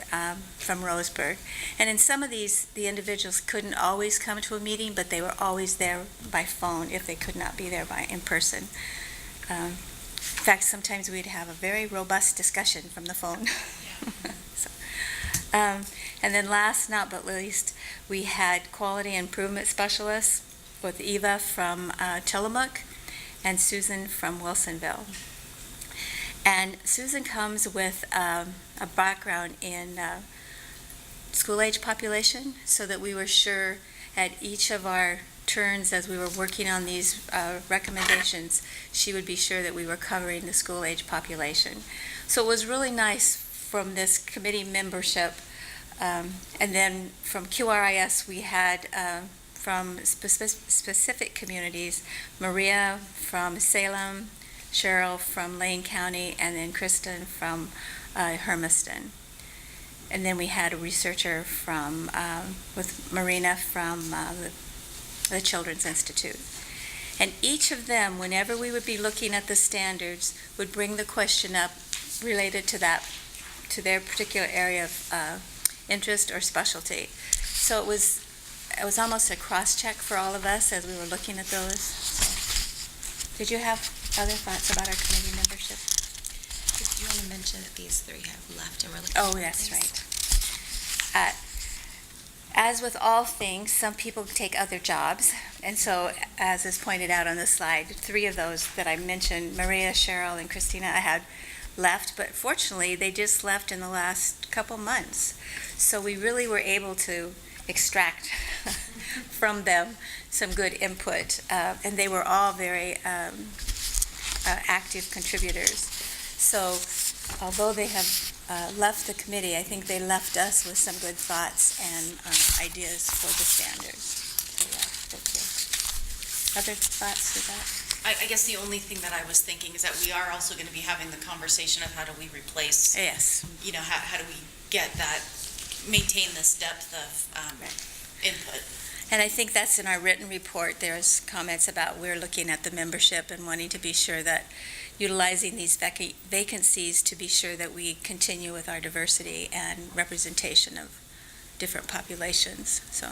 from Roseburg. And in some of these, the individuals couldn't always come to a meeting, but they were always there by phone if they could not be there in person. In fact, sometimes we'd have a very robust discussion from the phone. And then last not but least, we had quality improvement specialists with Eva from Tillamook and Susan from Wilsonville. And Susan comes with a background in school-age population, so that we were sure at each of our turns as we were working on these recommendations, she would be sure that we were covering the school-age population. So it was really nice from this committee membership. And then from QRIS, we had from specific communities, Maria from Salem, Cheryl from Lane County, and then Kristen from Hermiston. And then we had a researcher from with Marina from the Children's Institute. And each of them, whenever we would be looking at the standards, would bring the question up related to that, to their particular area of interest or specialty. So it was almost a cross-check for all of us as we were looking at those. So, did you have other thoughts about our committee membership? Do you want to mention that these three have left and we're looking Oh, for that's things? right. As with all things, some people take other jobs. And so, as is pointed out on the slide, three of those that I mentioned, Maria, Cheryl, and Christina, I had left. But fortunately, they just left in the last couple months. So we really were able to extract from them some good input. And they were all very active contribitors. So although they have left the committee, I think they left us with some good thoughts and ideas for the standards. So, yeah, thank you. Other thoughts with that? I guess the only thing that I was thinking is that we are also going to be having the conversation of how do we replace, Yes. how do we get that, maintain this depth of input. And I think that's in our written report. There's comments about we're looking at the membership and wanting to be sure that utilizing these vacancies to be sure that we continue with our diversity and representation of different populations. So,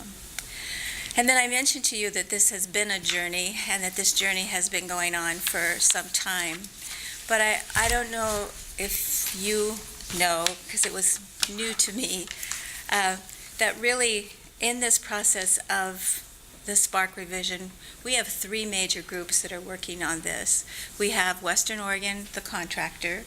and then I mentioned to you that this has been a journey and that this journey has been going on for some time. But I don't know if you know, because it was new to me, that really in this process of the Spark revision, we have three major groups that are working on this. We have Western Oregon, the contractor.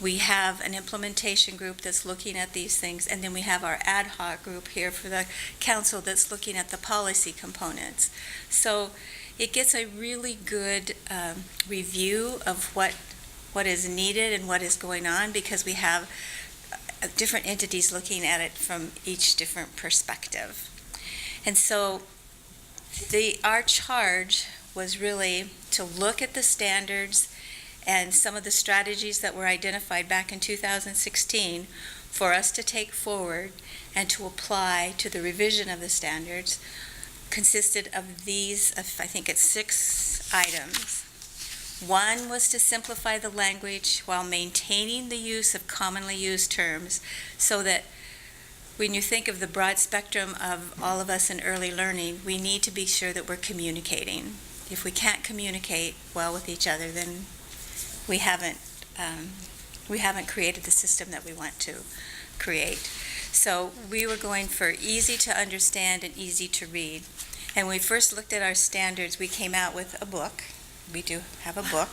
We have an implementation group that's looking at these things, and then we have our ad hoc group here for the council that's looking at the policy components. So it gets a really good review of what is needed and what is going on, because we have different entities looking at it from each different perspective. And so our charge was really to look at the standards and some of the strategies that were identified back in 2016 for us to take forward and to apply to the revision of the standards, consisted of these, I think it's 6 items. One was to simplify the language while maintaining the use of commonly used terms, so that when you think of the broad spectrum of all of us in early learning, we need to be sure that we're communicating. If we can't communicate well with each other, then we haven't created the system that we want to create. So we were going for easy to understand and easy to read. And when we first looked at our standards, we came out with a book. We do have a book.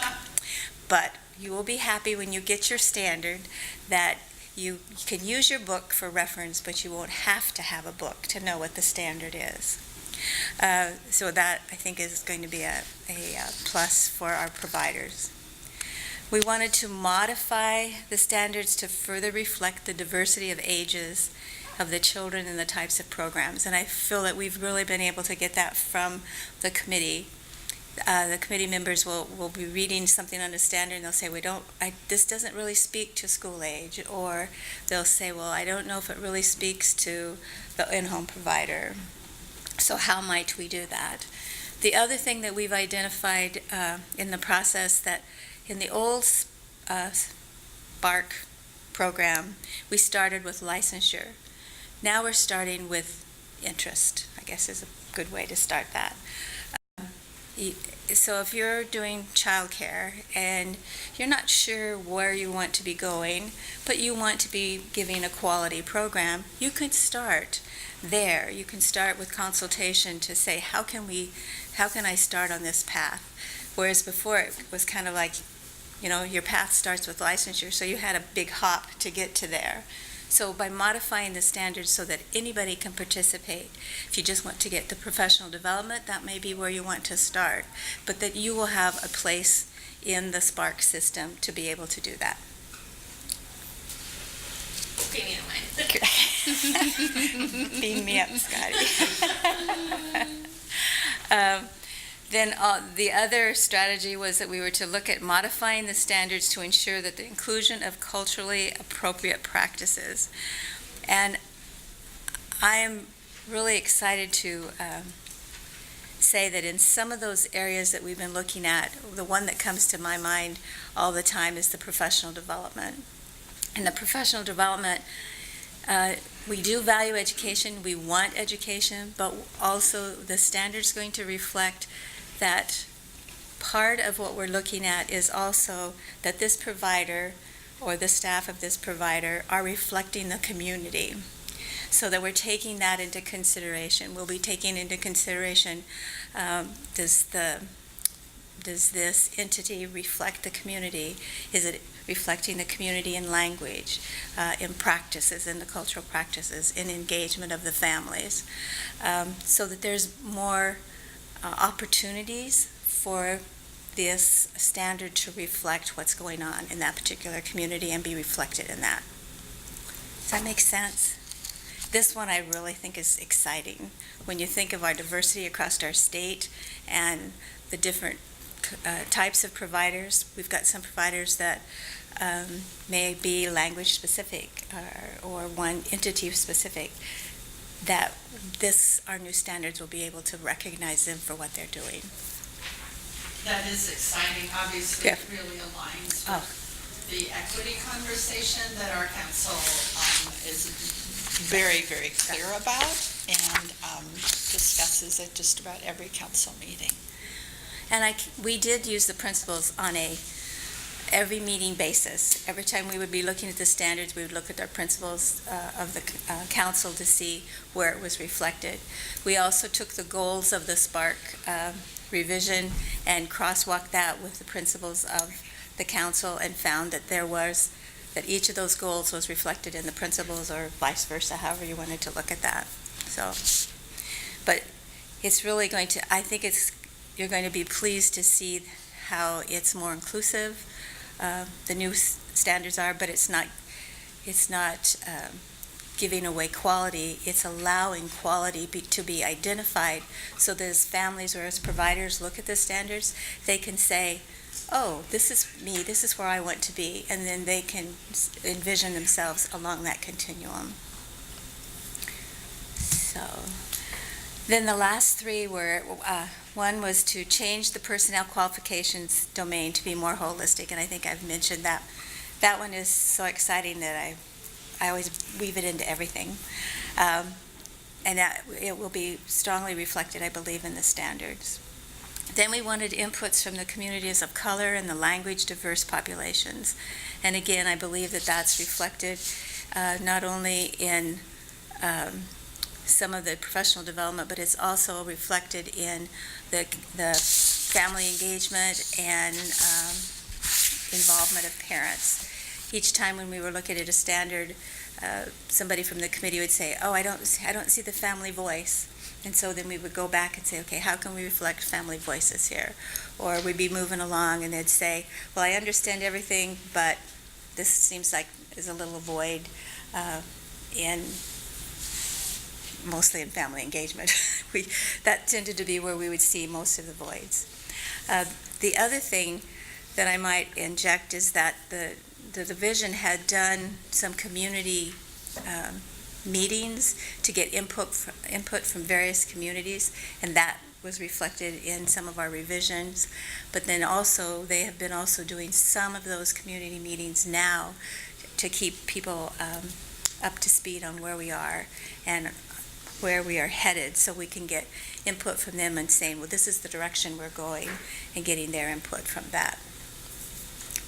But you will be happy when you get your standard that you can use your book for reference, but you won't have to have a book to know what the standard is. So that, I think, is going to be a plus for our providers. We wanted to modify the standards to further reflect the diversity of ages of the children and the types of programs. And I feel that we've really been able to get that from the committee. The committee members will be reading something on the standard and they'll say, this doesn't really speak to school age. Or they'll say, well, I don't know if it really speaks to the in-home provider. So how might we do that? The other thing that we've identified in the process, that in the old Spark program, we started with licensure. Now we're starting with interest, I guess is a good way to start that. So if you're doing childcare and you're not sure where you want to be going, but you want to be giving a quality program, you can start there. You can start with consultation to say, how can I start on this path? Whereas before it was kind of like, your path starts with licensure, so you had a big hop to get to there. So by modifying the standards so that anybody can participate, if you just want to get the professional development, that may be where you want to start, but that you will have a place in the Spark system to be able to do that. Beam me in line. Beam me up, Scotty. Then the other strategy was that we were to look at modifying the standards to ensure that the inclusion of culturally appropriate practices. And I am really excited to say that in some of those areas that we've been looking at, the one that comes to my mind all the time is the professional development. And the professional development, we do value education, we want education, but also the standard's going to reflect that part of what we're looking at is also that this provider or the staff of this provider are reflecting the community. So that we're taking that into consideration. We'll be taking into consideration, does this entity reflect the community? Is it reflecting the community in language, in practices, in the cultural practices, in engagement of the families? So that there's more opportunities for this standard to reflect what's going on in that particular community and be reflected in that. Does that make sense? This one I really think is exciting. When you think of our diversity across our state and the different types of providers, we've got some providers that may be language specific or one entity specific, that our new standards will be able to recognize them for what they're doing. That is exciting. Obviously, it really aligns with the equity conversation that our council is very, very clear about and discusses at just about every council meeting. And we did use the principles on every meeting basis. Every time we would be looking at the standards, we would look at our principles of the council to see where it was reflected. We also took the goals of the Spark revision and crosswalked that with the principles of the council and found that that each of those goals was reflected in the principles, or vice versa, however you wanted to look at that. So, but it's really going to, I think you're going to be pleased to see how it's more inclusive, the new standards are, but it's not giving away quality. It's allowing quality to be identified so that as families or as providers look at the standards, they can say, oh, this is me, this is where I want to be, and then they can envision themselves along that continuum. So, then the last three were, one was to change the personnel qualifications domain to be more holistic, and I think I've mentioned that. That one is so exciting that I always weave it into everything. And that it will be strongly reflected, I believe, in the standards. Then we wanted inputs from the communities of color and the language diverse populations. And again, I believe that that's reflected not only in some of the professional development, but it's also reflected in the family engagement and involvement of parents. Each time when we were looking at a standard, somebody from the committee would say, oh, I don't see the family voice. And so then we would go back and say, okay, how can we reflect family voices here? Or we'd be moving along and they'd say, well, I understand everything, but this seems like is a little void mostly in family engagement. That tended to be where we would see most of the voids. The other thing that I might inject is that the division had done some community meetings to get input from various communities, and that was reflected in some of our revisions. But then also, they have been also doing some of those community meetings now to keep people up to speed on where we are and where we are headed, so we can get input from them and saying, well, this is the direction we're going, and getting their input from that.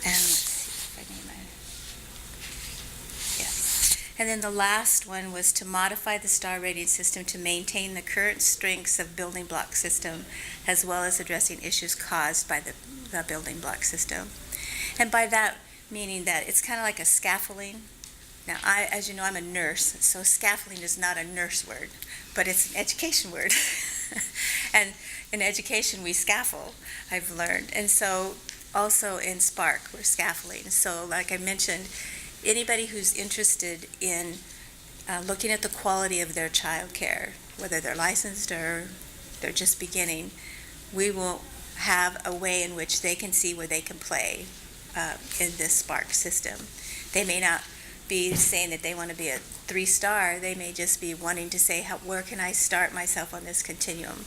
And let's see if I name it. Yes. And then the last one was to modify the star rating system to maintain the current strengths of building block system, as well as addressing issues caused by the building block system. And by that, meaning that it's kind of like a scaffolding. Now, as you know, I'm a nurse, so scaffolding is not a nurse word, but it's an education word. And in education, we scaffold, I've learned. And so also in Spark, we're scaffolding. So like I mentioned, anybody who's interested in looking at the quality of their childcare, whether they're licensed or they're just beginning, we will have a way in which they can see where they can play in this Spark system. They may not be saying that they want to be a 3-star. They may just be wanting to say, where can I start myself on this continuum?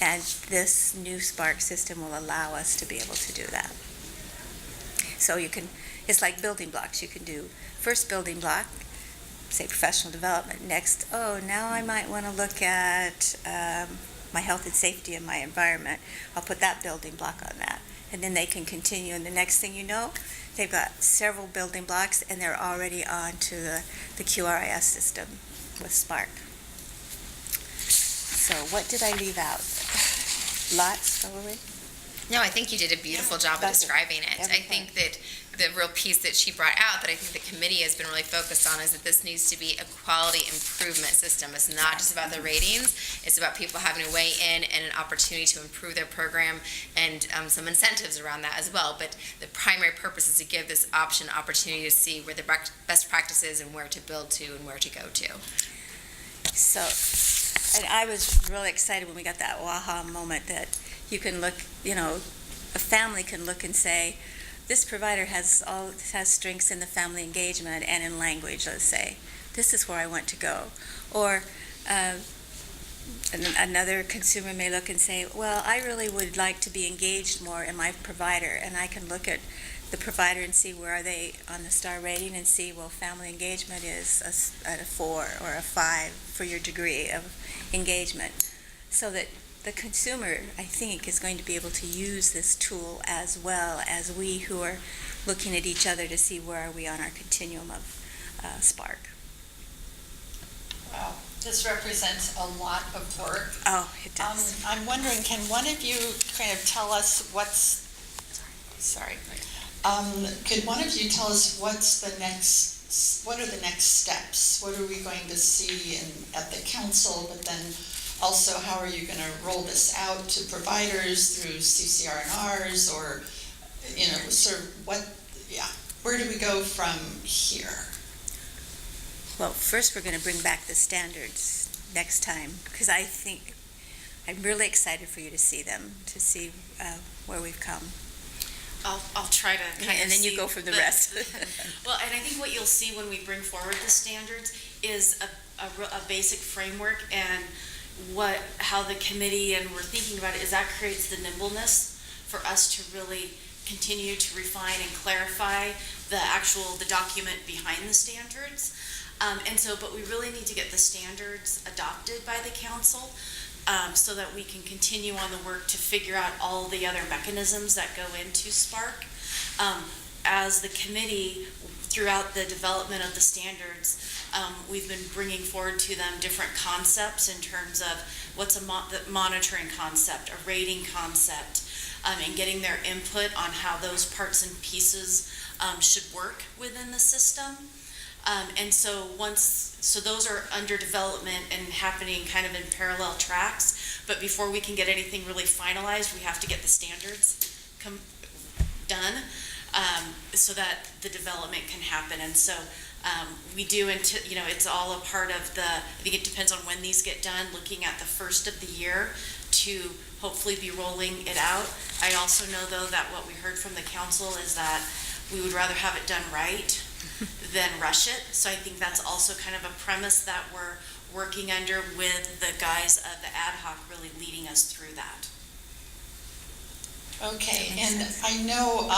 And this new Spark system will allow us to be able to do that. So it's like building blocks. You can do first building block, say professional development. Next, now I might want to look at my health and safety and my environment. I'll put that building block on that. And then they can continue, and the next thing you know, they've got several building blocks, and they're already on to the QRIS system with Spark. So what did I leave out? Lots, probably? No, I think you did a beautiful job of That's it. describing it. I Everything. think that the real piece that she brought out that I think the committee has been really focused on is that this needs to be a quality improvement system. It's not just about the ratings, it's about people having to weigh in and an opportunity to improve their program and some incentives around that as well. But the primary purpose is to give this opportunity to see where the best practices and where to build to and where to go to. So, and I was really excited when we got that waha moment that you can look, a family can look and say, this provider has strengths in the family engagement and in language, let's say. This is where I want to go. Or another consumer may look and say, well, I really would like to be engaged more in my provider, and I can look at the provider and see where are they on the star rating and see, well, family engagement is at a 4 or a 5 for your degree of engagement. So that the consumer, I think, is going to be able to use this tool as well as we who are looking at each other to see where are we on our continuum of Spark. Wow, this represents a lot of work. Oh, it does. I'm wondering, can one of you kind of tell us could one of you tell us what are the next steps? What are we going to see at the council, but then also how are you going to roll this out to providers through CCR&Rs or, where do we go from here? Well, first we're going to bring back the standards next time, because I think I'm really excited for you to see them, to see where we've come. I'll try to kind of And then you see go for the rest. Well, and I think what you'll see when we bring forward the standards is a basic framework, and how the committee and we're thinking about it is that creates the nimbleness for us to really continue to refine and clarify the document behind the standards. But we really need to get the standards adopted by the council so that we can continue on the work to figure out all the other mechanisms that go into Spark. As the committee, throughout the development of the standards, we've been bringing forward to them different concepts in terms of what's the monitoring concept, a rating concept, and getting their input on how those parts and pieces should work within the system. So those are under development and happening kind of in parallel tracks. But before we can get anything really finalized, we have to get the standards done so that the development can happen. And so we do, it's all a part of I think it depends on when these get done, looking at the first of the year to hopefully be rolling it out. I also know, though, that what we heard from the council is that we would rather have it done right than rush it. So I think that's also kind of a premise that we're working under with the guys of the ad hoc really leading us through that. Okay, and I know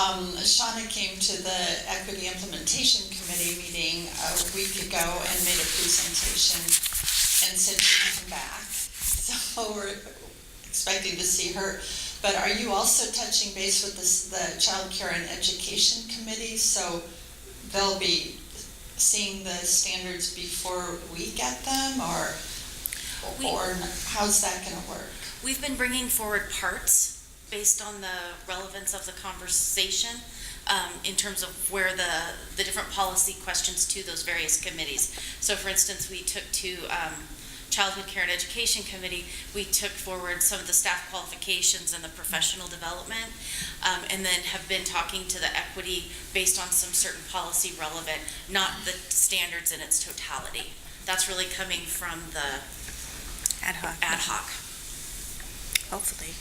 Shauna came to the Equity Implementation Committee meeting a week ago and made a presentation and said she'd come back. So we're expecting to see her. But are you also touching base with the Childcare and Education Committee? So they'll be seeing the standards before we get them, or how's that going to work? We've been bringing forward parts based on the relevance of the conversation in terms of where the different policy questions to those various committees. So for instance, we took to Childcare and Education Committee, we took forward some of the staff qualifications and the professional development, and then have been talking to the equity based on some certain policy relevant, not the standards in its totality. That's really coming from the Ad hoc. Hopefully.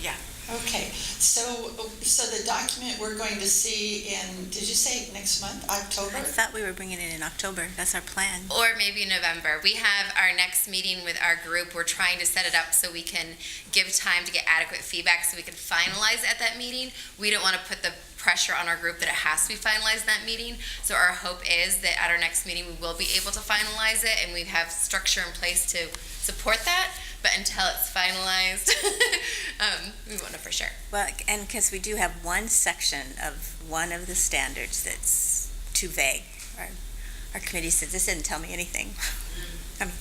Yeah. Okay, so the document we're going to see in, did you say next month, October? I thought we were bringing it in October. That's our plan. Or maybe November. We have our next meeting with our group. We're trying to set it up so we can give time to get adequate feedback so we can finalize at that meeting. We don't want to put the pressure on our group that it has to be finalized that meeting. So our hope is that at our next meeting we will be able to finalize it and we have structure in place to support that. but until it's finalized, we won't know for sure. Well, and because we do have one section of one of the standards that's too vague. Our committee says, this didn't tell me anything. I mean,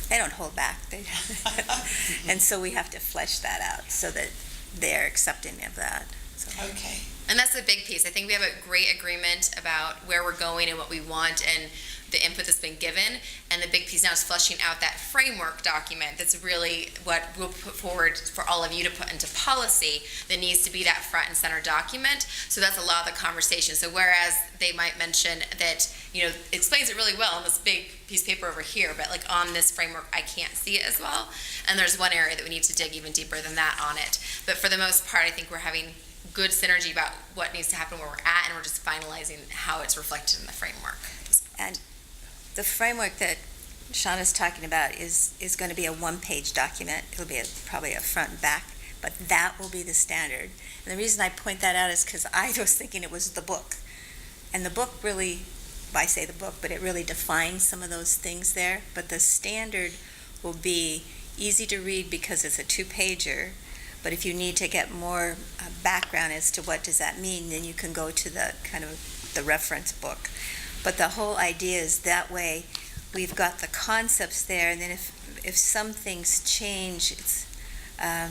they don't hold back. And so we have to flesh that out so that they're accepting of that. So. Okay. And that's the big piece. I think we have a great agreement about where we're going and what we want and the input that's been given. And the big piece now is fleshing out that framework document that's really what we'll put forward for all of you to put into policy that needs to be that front and center document. So that's a lot of the conversation. So whereas they might mention that, it explains it really well in this big piece of paper over here, but like on this framework, I can't see it as well. And there's one area that we need to dig even deeper than that on it. But for the most part, I think we're having good synergy about what needs to happen where we're at, and we're just finalizing how it's reflected in the framework. And the framework that Sean is talking about is going to be a one-page document. It'll be probably a front and back, but that will be the standard. And the reason I point that out is because I was thinking it was the book. And the book really, I say the book, but it really defines some of those things there. But the standard will be easy to read because it's a two-pager. But if you need to get more background as to what does that mean, then you can go to the kind of the reference book. But the whole idea is that way we've got the concepts there, and then if some things change, it's how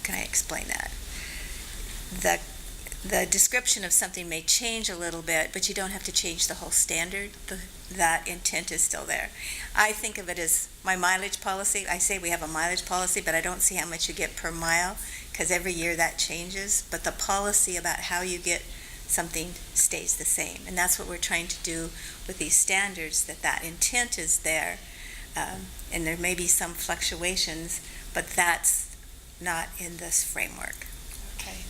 can I explain that? The description of something may change a little bit, but you don't have to change the whole standard. That intent is still there. I think of it as my mileage policy. I say we have a mileage policy, but I don't see how much you get per mile because every year that changes. But the policy about how you get something stays the same. And that's what we're trying to do with these standards, that intent is there. And there may be some fluctuations, but that's not in this framework. Okay.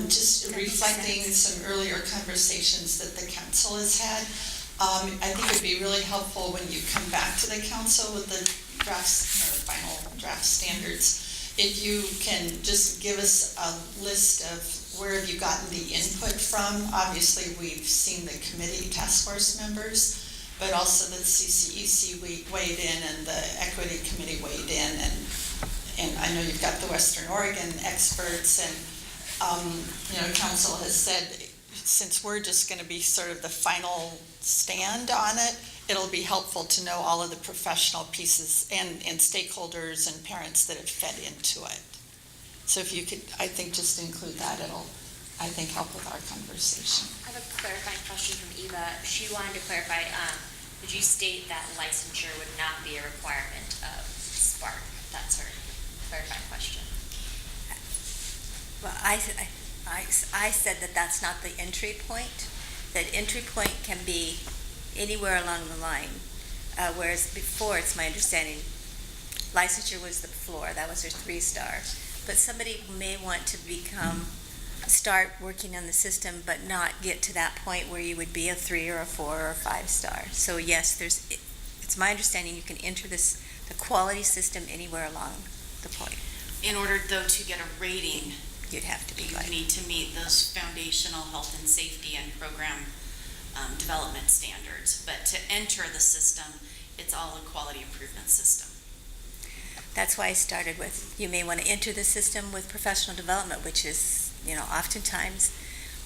Just reflecting some earlier conversations that the council has had, I think it would be really helpful when you come back to the council with the drafts or final draft standards, if you can just give us a list of where have you gotten the input from. Obviously, we've seen the committee task force members, but also the CCEC weighed in and the equity committee weighed in, and I know you've got the Western Oregon experts, and council has said, since we're just going to be sort of the final stand on it, it'll be helpful to know all of the professional pieces and stakeholders and parents that have fed into it. So if you could, I think, just include that, it'll, I think, help with our conversation. I have a clarifying question from Eva. She wanted to clarify, did you state that licensure would not be a requirement of Spark? That's her clarifying question. Well, I said that that's not the entry point. That entry point can be anywhere along the line, whereas before, it's my understanding, licensure was the floor. That was her 3-star. But somebody may want to start working on the system, but not get to that point where you would be a 3 or a 4 or a 5-star. So yes, it's my understanding you can enter the quality system anywhere along the point. In order, though, to get a rating, You'd have to be you need to meet those foundational health and safety and program development standards. But to enter the system, it's all a quality improvement system. That's why I started with, you may want to enter the system with professional development, which is, oftentimes,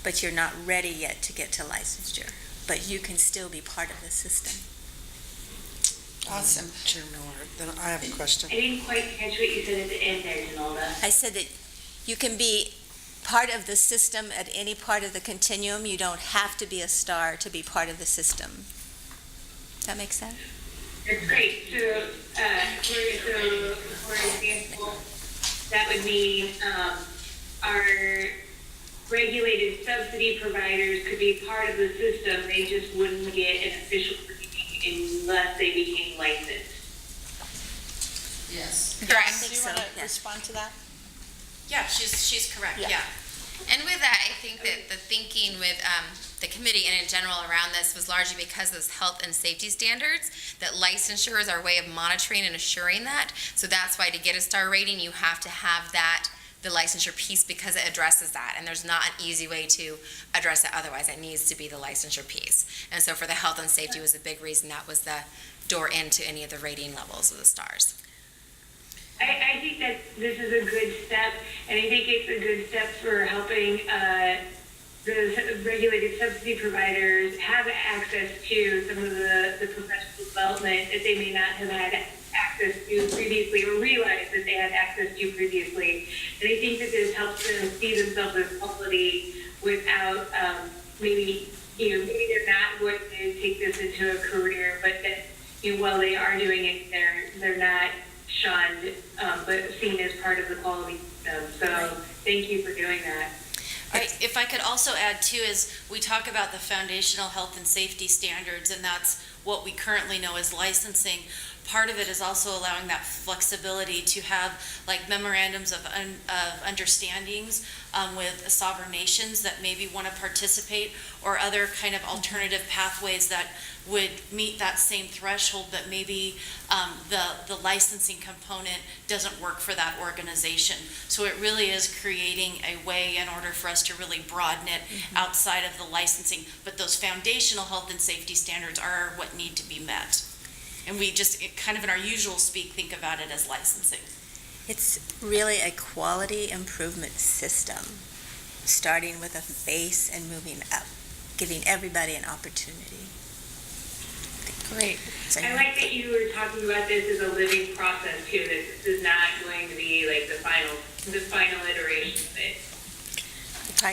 but you're not ready yet to get to licensure. But you can still be part of the system. Awesome. Chair Miller, then I have a question. I didn't quite catch what you said at the end there, Janolda. I said that you can be part of the system at any part of the continuum. You don't have to be a star to be part of the system. Does that make sense? That's great. So, for example, that would mean our regulated subsidy providers could be part of the system. They just wouldn't get an official rating unless they became licensed. Yes. Correct. Do you want to respond to that? Yeah, she's correct, Yeah. yeah. And with that, I think that the thinking with the committee and in general around this was largely because of those health and safety standards, that licensure is our way of monitoring and assuring that. So that's why to get a star rating, you have to have the licensure piece, because it addresses that. And there's not an easy way to address it otherwise. It needs to be the licensure piece. And so for the health and safety was a big reason that was the door into any of the rating levels of the stars. I think that this is a good step, and I think it's a good step for helping the regulated subsidy providers have access to some of the professional development that they may not have had access to previously or realized that they had access to previously. And I think that this helps them see themselves as quality without maybe they're not going to take this into a career, but that while they are doing it, they're not shunned, but seen as part of the quality system. So thank you for doing that. If I could also add too, is we talk about the foundational health and safety standards, and that's what we currently know as licensing. Part of it is also allowing that flexibility to have like memorandums of understandings with sovereign nations that maybe want to participate, or other kind of alternative pathways that would meet that same threshold, but maybe the licensing component doesn't work for that organization. So it really is creating a way in order for us to really broaden it outside of the licensing. But those foundational health and safety standards are what need to be met. And we just, kind of in our usual speak, think about it as licensing. It's really a quality improvement system, starting with a base and moving up, giving everybody an opportunity. Great. I like that you were talking about this as a living process too, that this is not going to be like the final iteration of it.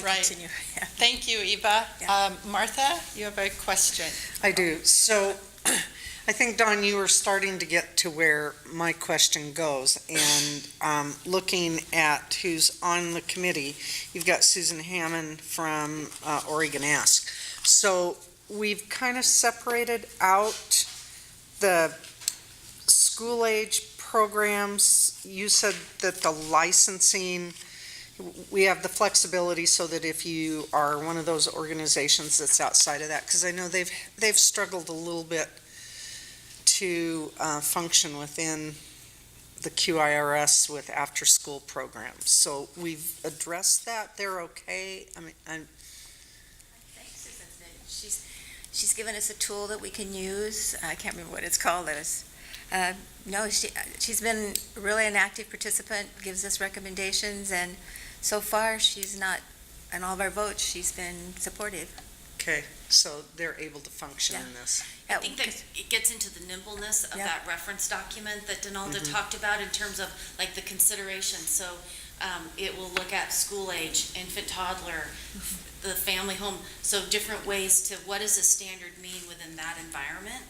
Right. Continue. Yeah. Thank you, Eva. Yeah. Martha, you have a question. I do. So I think, Dawn, you were starting to get to where my question goes. And looking at who's on the committee, you've got Susan Hammond from Oregon Ask. So we've kind of separated out the school-age programs. You said that the licensing, we have the flexibility so that if you are one of those organizations that's outside of that, because I know they've struggled a little bit to function within the QIRS with after-school programs. So we've addressed that. They're okay. I mean, I think Susan's been, she's given us a tool that we can use. I can't remember what it's called. No, she's been really an active participant, gives us recommendations, and so far she's not, in all of our votes, she's been supportive. okay, so they're able to function in this. I think that it gets into the nimbleness of Yeah. that reference document that Donalda talked about in terms of like the consideration. So it will look at school age, infant, toddler, the family home. So different ways to what does a standard mean within that environment?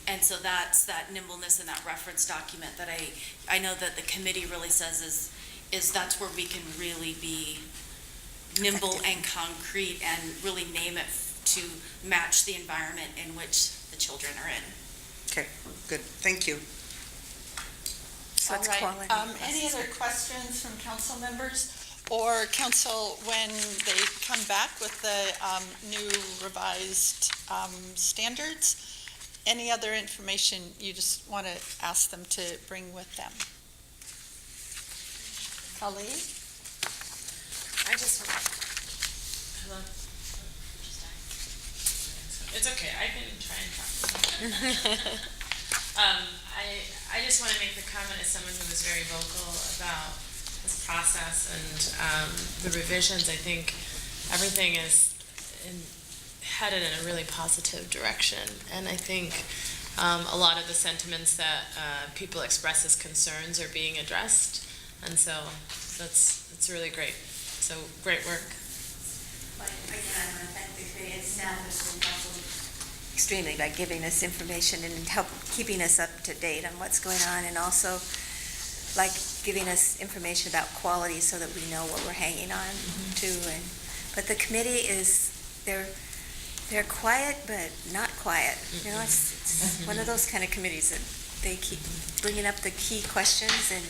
And so that's that nimbleness in that reference document that I know that the committee really says is that's where we can really be nimble and concrete and really name it to match the environment in which the children are in. Okay, good. Thank you. So it's All right. quality. Any other questions from council members? Or council, when they come back with the new revised standards, any other information you just want to ask them to bring with them? Kali? I just, hello? It's okay, I can try and talk. I just want to make the comment as someone who was very vocal about this process and the revisions. I think everything is headed in a really positive direction, and I think a lot of the sentiments that people express as concerns are being addressed, and so that's really great. So great work. Again, I want to thank the committee and staff has been helpful extremely by giving us information and help keeping us up to date on what's going on, and also like giving us information about quality so that we know what we're hanging on to. But the committee is, they're quiet but not quiet. You know, it's one of those kind of committees that they keep bringing up the key questions and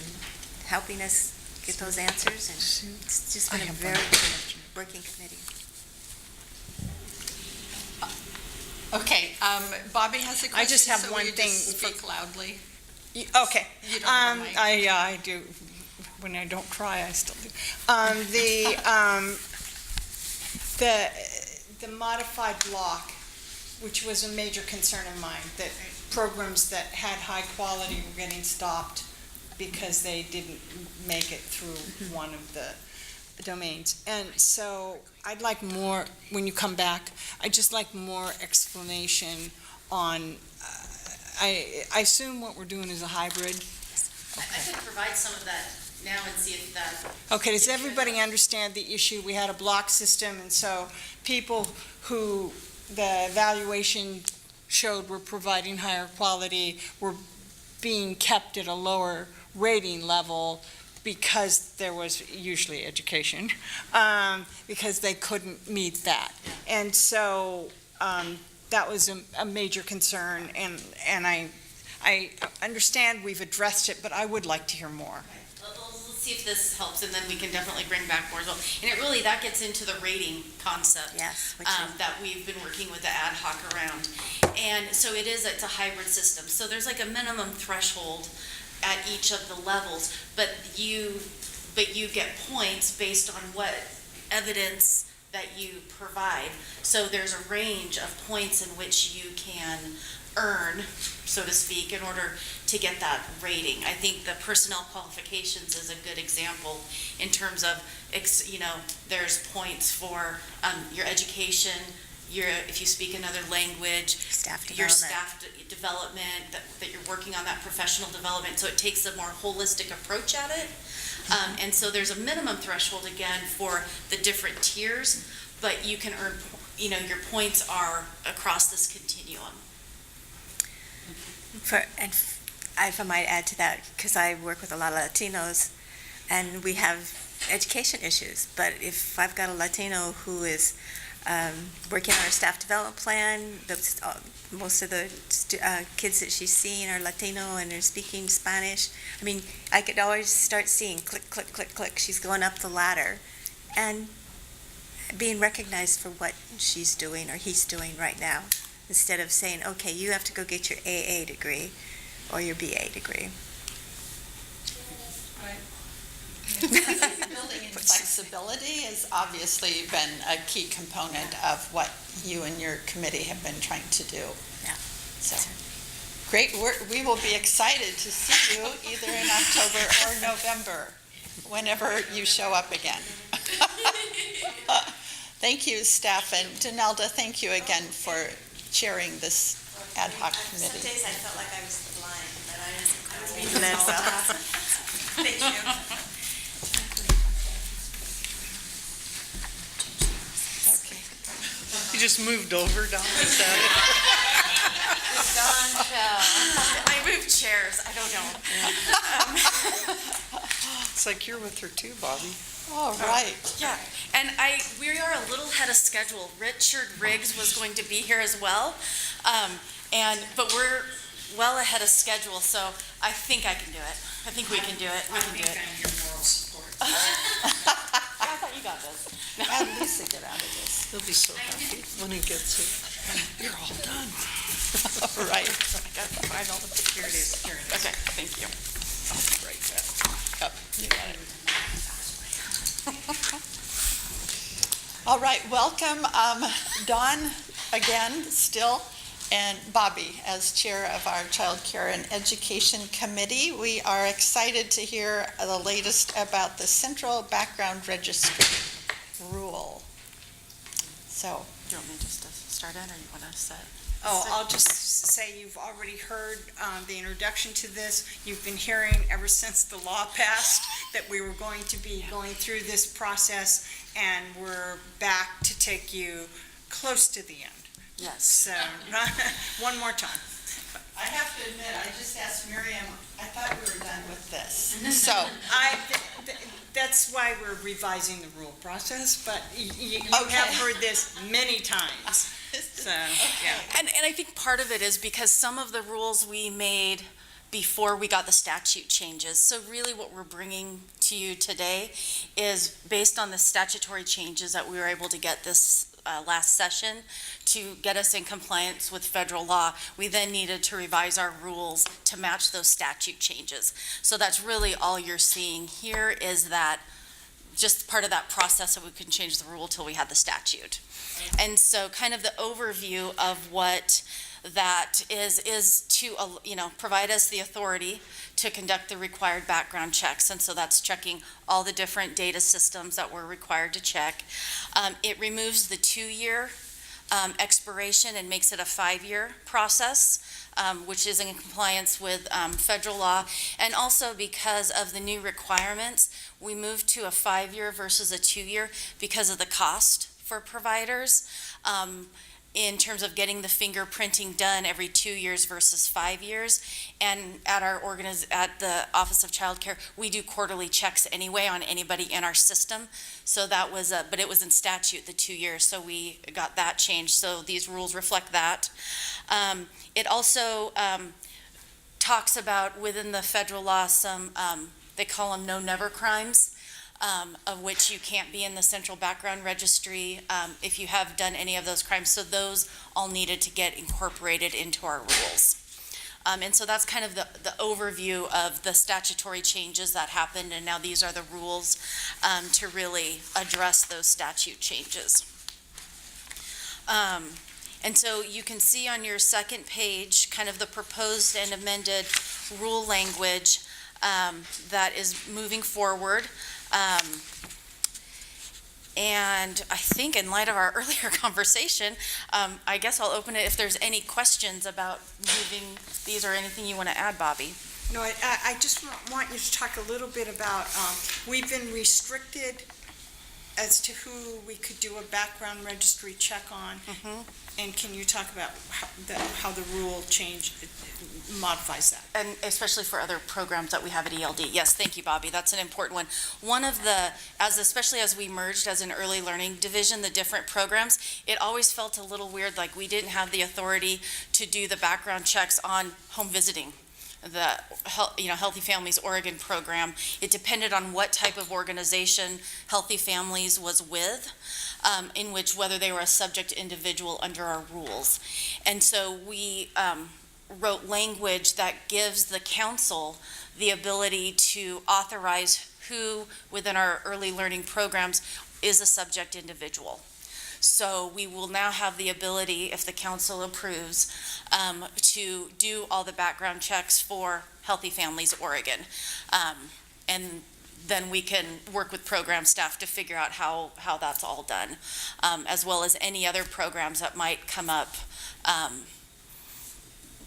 helping us get those answers, and it's just been a very good working committee. Okay, Bobby has a question. I just have so one will you thing just speak loudly. Okay. You don't have a mic. I do. When I don't try, I still do. The modified block, which was a major concern of mine, that programs that had high quality were getting stopped because they didn't make it through one of the domains. And so I'd like more, when you come back, I'd just like more explanation on, I assume what we're doing is a hybrid. I could provide some of that now and see if that. Okay, does everybody understand the issue? We had a block system, and so people who the evaluation showed were providing higher quality were being kept at a lower rating level because there was usually education, because they couldn't meet that. And so that was a major concern, and I understand we've addressed it, but I would like to hear more. Let's see if this helps, and then we can definitely bring back more as well. And it really, that gets into the rating concept. Yes, That we've been working with the ad hoc around. And so it's a hybrid system. So there's like a minimum threshold at each of the levels, but you get points based on what evidence that you provide. So there's a range of points in which you can earn, so to speak, in order to get that rating. I think the personnel qualifications is a good example in terms of, there's points for your education, if you speak another language, your staff development, that you're working on that professional development. So it takes a more holistic approach at it. And so there's a minimum threshold again for the different tiers, but you can earn, your points are across this continuum. If I might add to that, because I work with a lot of Latinos, and we have education issues, but if I've got a Latino who is working on our staff development plan, most of the kids that she's seeing are Latino and they're speaking Spanish. I mean, I could always start seeing click, click, click, click. She's going up the ladder and being recognized for what she's doing or he's doing right now, instead of saying, okay, you have to go get your AA degree or your BA degree. Building in flexibility has obviously been a key component of what you and your committee have been trying to do. Yeah. So, great work. We will be excited to see you either in October or November, whenever you show up again. Thank you, staff, and Donalda, thank you again for chairing this ad hoc committee. Some days I felt like I was blind, but I was being blessed. Thank you. You just moved over, Don, is that I moved chairs, I don't know. it? It's like you're with her too, Bobby. All right. Yeah, and we are a little ahead of schedule. Richard Riggs was going to be here as well, but we're well ahead of schedule, so I think I can do it. I think we can do it. We can do it. I'm your moral support. I thought you got this. And Lisa, get out of this. He'll be so happy when he gets it. You're all done. All right. I got to find all the pictures. Here it is, here it is. Okay, thank you. Right back. Yep, you got it. All right, welcome, Dawn, again, still, and Bobby as chair of our Childcare and Education Committee. We are excited to hear the latest about the Central Background Registry rule. So, Do you want me just to start in, or you want to set? Oh, I'll just say you've already heard the introduction to this. You've been hearing ever since the law passed that we were going to be going through this process, and we're back to take you close to the end. Yes. So, one more time. I have to admit, I just asked Miriam, I thought we were done with this. So, That's why we're revising the rule process, but you Okay. have heard this many times. So, yeah. And I think part of it is because some of the rules we made before we got the statute changes. So really what we're bringing to you today is based on the statutory changes that we were able to get this last session to get us in compliance with federal law. We then needed to revise our rules to match those statute changes. So that's really all you're seeing here, is that just part of that process that we couldn't change the rule till we had the statute. And so kind of the overview of what that is to, provide us the authority to conduct the required background checks. And so that's checking all the different data systems that we're required to check. It removes the 2-year expiration and makes it a 5-year process, which is in compliance with federal law. And also because of the new requirements, we moved to a 5-year versus a 2-year because of the cost for providers. In terms of getting the fingerprinting done every 2 years versus 5 years. And at at the Office of Childcare, we do quarterly checks anyway on anybody in our system. So that was, but it was in statute, the 2 years, so we got that changed. So these rules reflect that. It also talks about within the federal law some, they call them no-never crimes. Of which you can't be in the central background registry if you have done any of those crimes. So those all needed to get incorporated into our rules. And so that's kind of the overview of the statutory changes that happened, and now these are the rules to really address those statute changes. And so you can see on your second page kind of the proposed and amended rule language that is moving forward. And I think in light of our earlier conversation, I guess I'll open it if there's any questions about moving these or anything you want to add, Bobby. No, I just want you to talk a little bit about, we've been restricted as to who we could do a background registry check on. Mm-hmm. And can you talk about how the rule change modifies that? And especially for other programs that we have at ELD. Yes, thank you, Bobby. That's an important one. One of the, especially as we merged as an early learning division, the different programs, it always felt a little weird, like we didn't have the authority to do the background checks on home visiting. The Healthy Families Oregon program, it depended on what type of organization Healthy Families was with, in which whether they were a subject individual under our rules. And so we wrote language that gives the council the ability to authorize who within our early learning programs is a subject individual. So we will now have the ability, if the council approves, to do all the background checks for Healthy Families Oregon. And then we can work with program staff to figure out how that's all done, as well as any other programs that might come up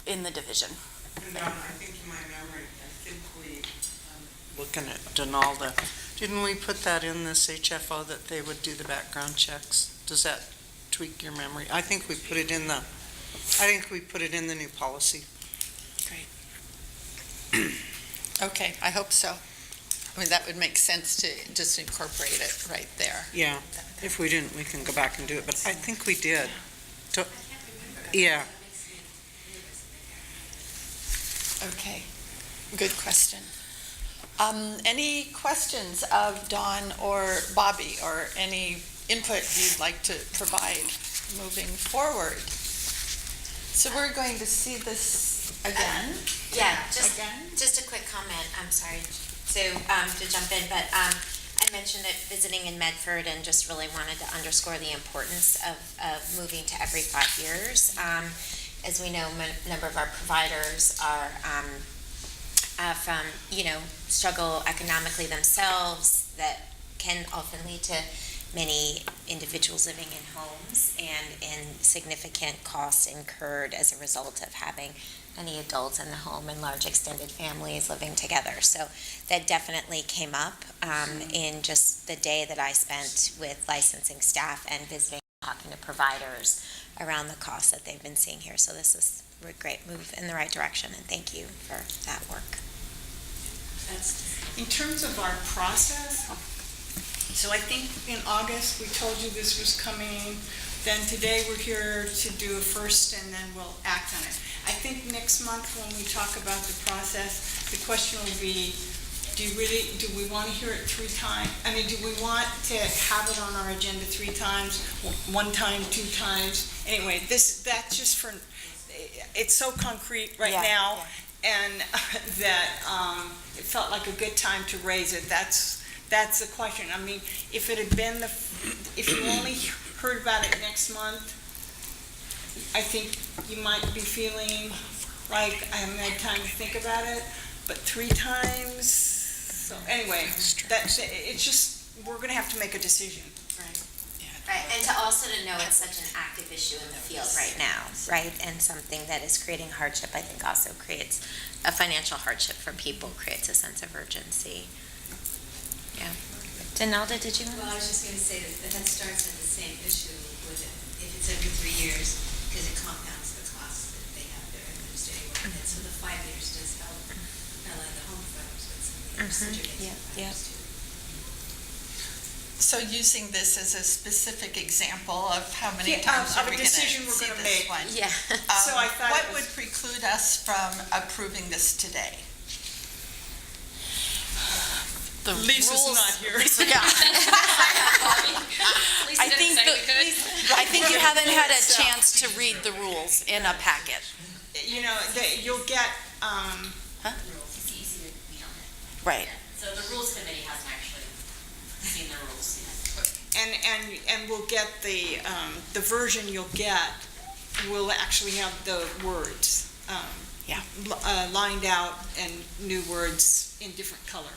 in the division. And I think in my memory, I think we, looking at Donalda, didn't we put that in this HFO that they would do the background checks? Does that tweak your memory? I think we put it in the new policy. Great. Okay, I hope so. I mean, that would make sense to just incorporate it right there. Yeah, if we didn't, we can go back and do it, but I think we did. Yeah. Okay, good question. Any questions of Dawn or Bobby, or any input you'd like to provide moving forward? So we're going to see this again. Yeah, just a quick comment. I'm sorry to jump in, but I mentioned it visiting in Medford and just really wanted to underscore the importance of moving to every 5 years. As we know, a number of our providers are struggle economically themselves, that can often lead to many individuals living in homes and in significant costs incurred as a result of having many adults in the home and large extended families living together. So that definitely came up in just the day that I spent with licensing staff and visiting, talking to providers around the costs that they've been seeing here. So this is a great move in the right direction, and thank you for that work. In terms of our process, so I think in August we told you this was coming, then today we're here to do a first and then we'll act on it. I think next month when we talk about the process, the question will be, do we want to hear it 3 times? I mean, do we want to have it on our agenda 3 times, 1 time, 2 times? Anyway, that's just for, it's so concrete right now. Yeah. And that it felt like a good time to raise it. That's the question. I mean, if it had been if you only heard about it next month, I think you might be feeling like I haven't had time to think about it, but 3 times, so anyway, it's just, we're gonna have to make a decision. Right, and to also to know it's such an active issue in the field right now, right? And something that is creating hardship, I think also creates a financial hardship for people, creates a sense of urgency. Yeah. Denalda, did you want to? Well, I was just going to say that the Head Start's had the same issue with it. If it's every 3 years, because it compounds the costs that they have their administrative work. And so the 5 years does help, not only the home folks, but some of the other certificates too. So using this as a specific example of how many Yeah, times of are a we going to decision we're see gonna this make. one? Yeah. So I thought What it would was- preclude us from approving this today? The Lisa's rules- not here. Yeah. Lisa I didn't think, say we could. I think you haven't had a So- chance to read the rules in a packet. You know, you'll get, It's easy to be on it. Right. So the rules committee hasn't actually seen the rules yet. and we'll get the version you'll get will actually have the words. Yeah. Lined out and new words in different color.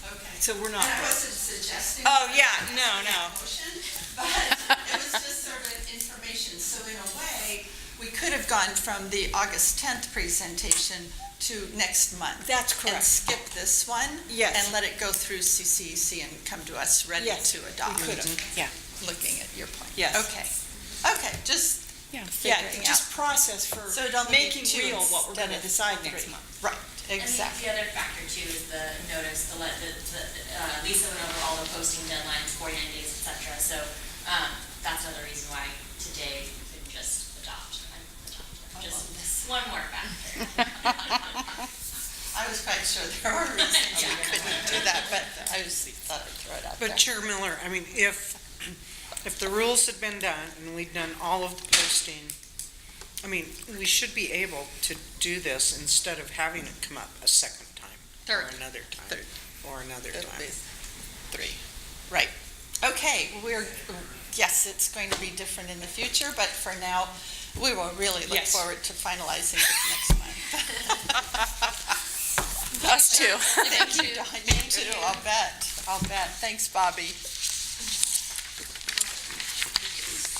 Okay. So we're not. And I wasn't suggesting. Oh, yeah, no. Motion, but it was just sort of information. So in a way, we could have gone from the August 10th presentation to next month. That's And correct. skip this one. Yes. And let it go through CCEC and come to us ready Yes, to adopt. we could have. Yeah. Looking at your point. Yes. Okay. Okay, just Yeah, figuring out. just process for So it only be making 2 real what we're instead gonna of decide 3. next month. Right, And exactly. the other factor too is the notice, Lisa went over all the posting deadlines, 49 days, et cetera. So that's another reason why today we couldn't just adopt. Just one more factor. I was quite sure there were reasons we couldn't do that, but I just thought I'd throw it out there. But Chair Miller, I mean, if the rules had been done and we'd done all of the posting, I mean, we should be able to do this instead of having it come up a second time. Third. Or another time. Third. Or another At time. least 3. Right. Okay, yes, it's going to be different in the future, but for now, we will really look Yes. forward to finalizing this next month. Us too. Thank you, Dawn. You too, I'll bet. Thanks, Bobby.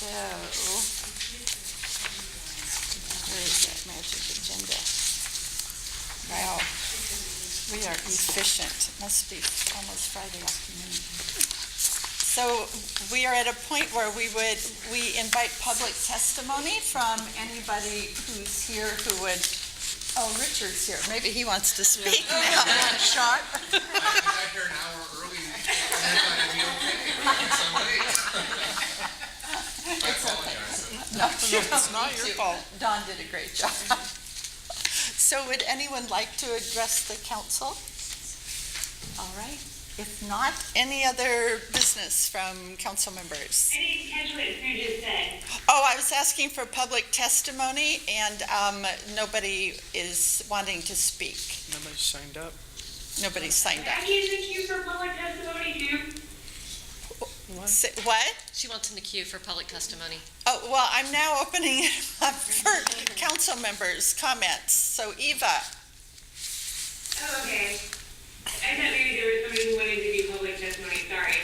So, where is that magic agenda? Wow, we are efficient. Must be almost Friday afternoon. So we are at a point where we invite public testimony from anybody who's here who would, oh, Richard's here. Maybe he wants to speak now. Sean? I got here an hour early, and I thought it'd be okay. It's so late. I apologize. No, you don't It's not need your to. fault. Don did a great job. So would anyone like to address the council? All right. If not, any other business from council members? I didn't catch what Sue just said. Oh, I was asking for public testimony, and nobody is wanting to speak. Nobody signed up. Nobody's signed I up. get in the queue for public testimony too. What? She wants in the queue for public testimony. Oh, well, I'm now opening it up for council members' comments. So Eva, Oh, okay. I thought maybe there was somebody who wanted to do public testimony, sorry.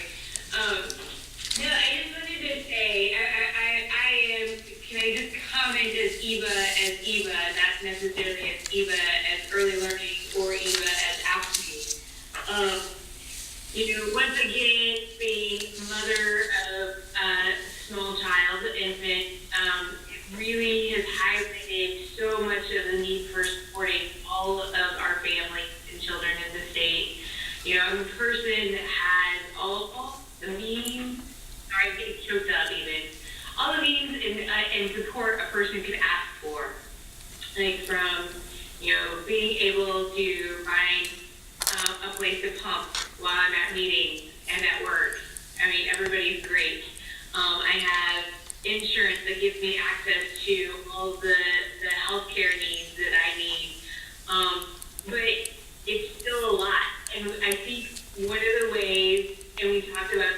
No, I just wanted to say, I am, can I just comment as Eva, not necessarily as Eva as early learning or Eva as AFSCME. Once again, being mother of a small child, infant, really has highlighted so much of the need for supporting all of our families and children in the state. I'm a person that has all the means, sorry, I'm getting choked up even, all the means and support a person could ask for. Like from, being able to find a place to pump while I'm at meetings and at work. I mean, everybody's great. I have insurance that gives me access to all the healthcare needs that I need. But it's still a lot. And I think one of the ways, and we talked about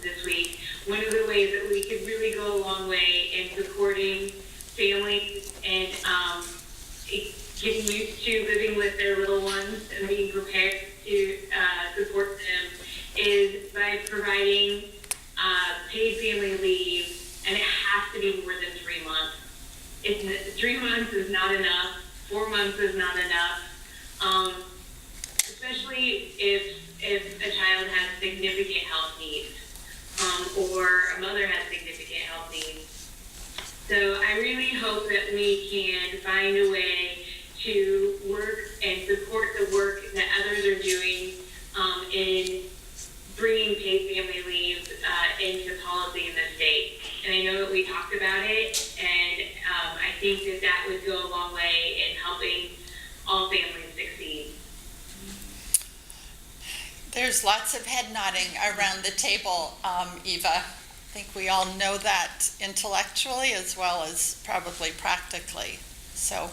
this week, one of the ways that we could really go a long way in supporting and being prepared to support them is by providing paid family leave, and it has to be more than 3 months. 3 months is not enough. 4 months is not enough. Especially if a child has significant health needs, or a mother has significant health needs. So I really hope that we can find a way to work and support the work that others are doing in bringing paid family leave into policy in the state. And I know that we talked about it, and I think that that would go a long way in helping all families succeed. There's lots of head nodding around the table, Eva. I think we all know that intellectually as well as probably practically. So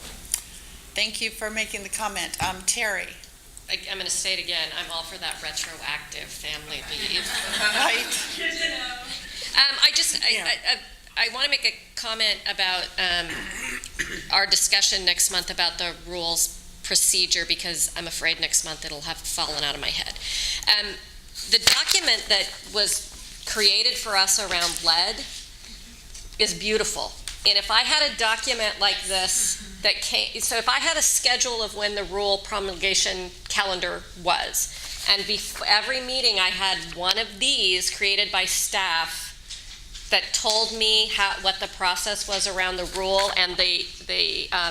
thank you for making the comment. Terry. I'm going to say it again. I'm all for that retroactive family leave. Right. I want to make a comment about our discussion next month about the rules procedure, because I'm afraid next month it'll have fallen out of my head. The document that was created for us around lead is beautiful. And if I had a document like this that came, so if I had a schedule of when the rule promulgation calendar was, and every meeting I had one of these created by staff that told me what the process was around the rule and the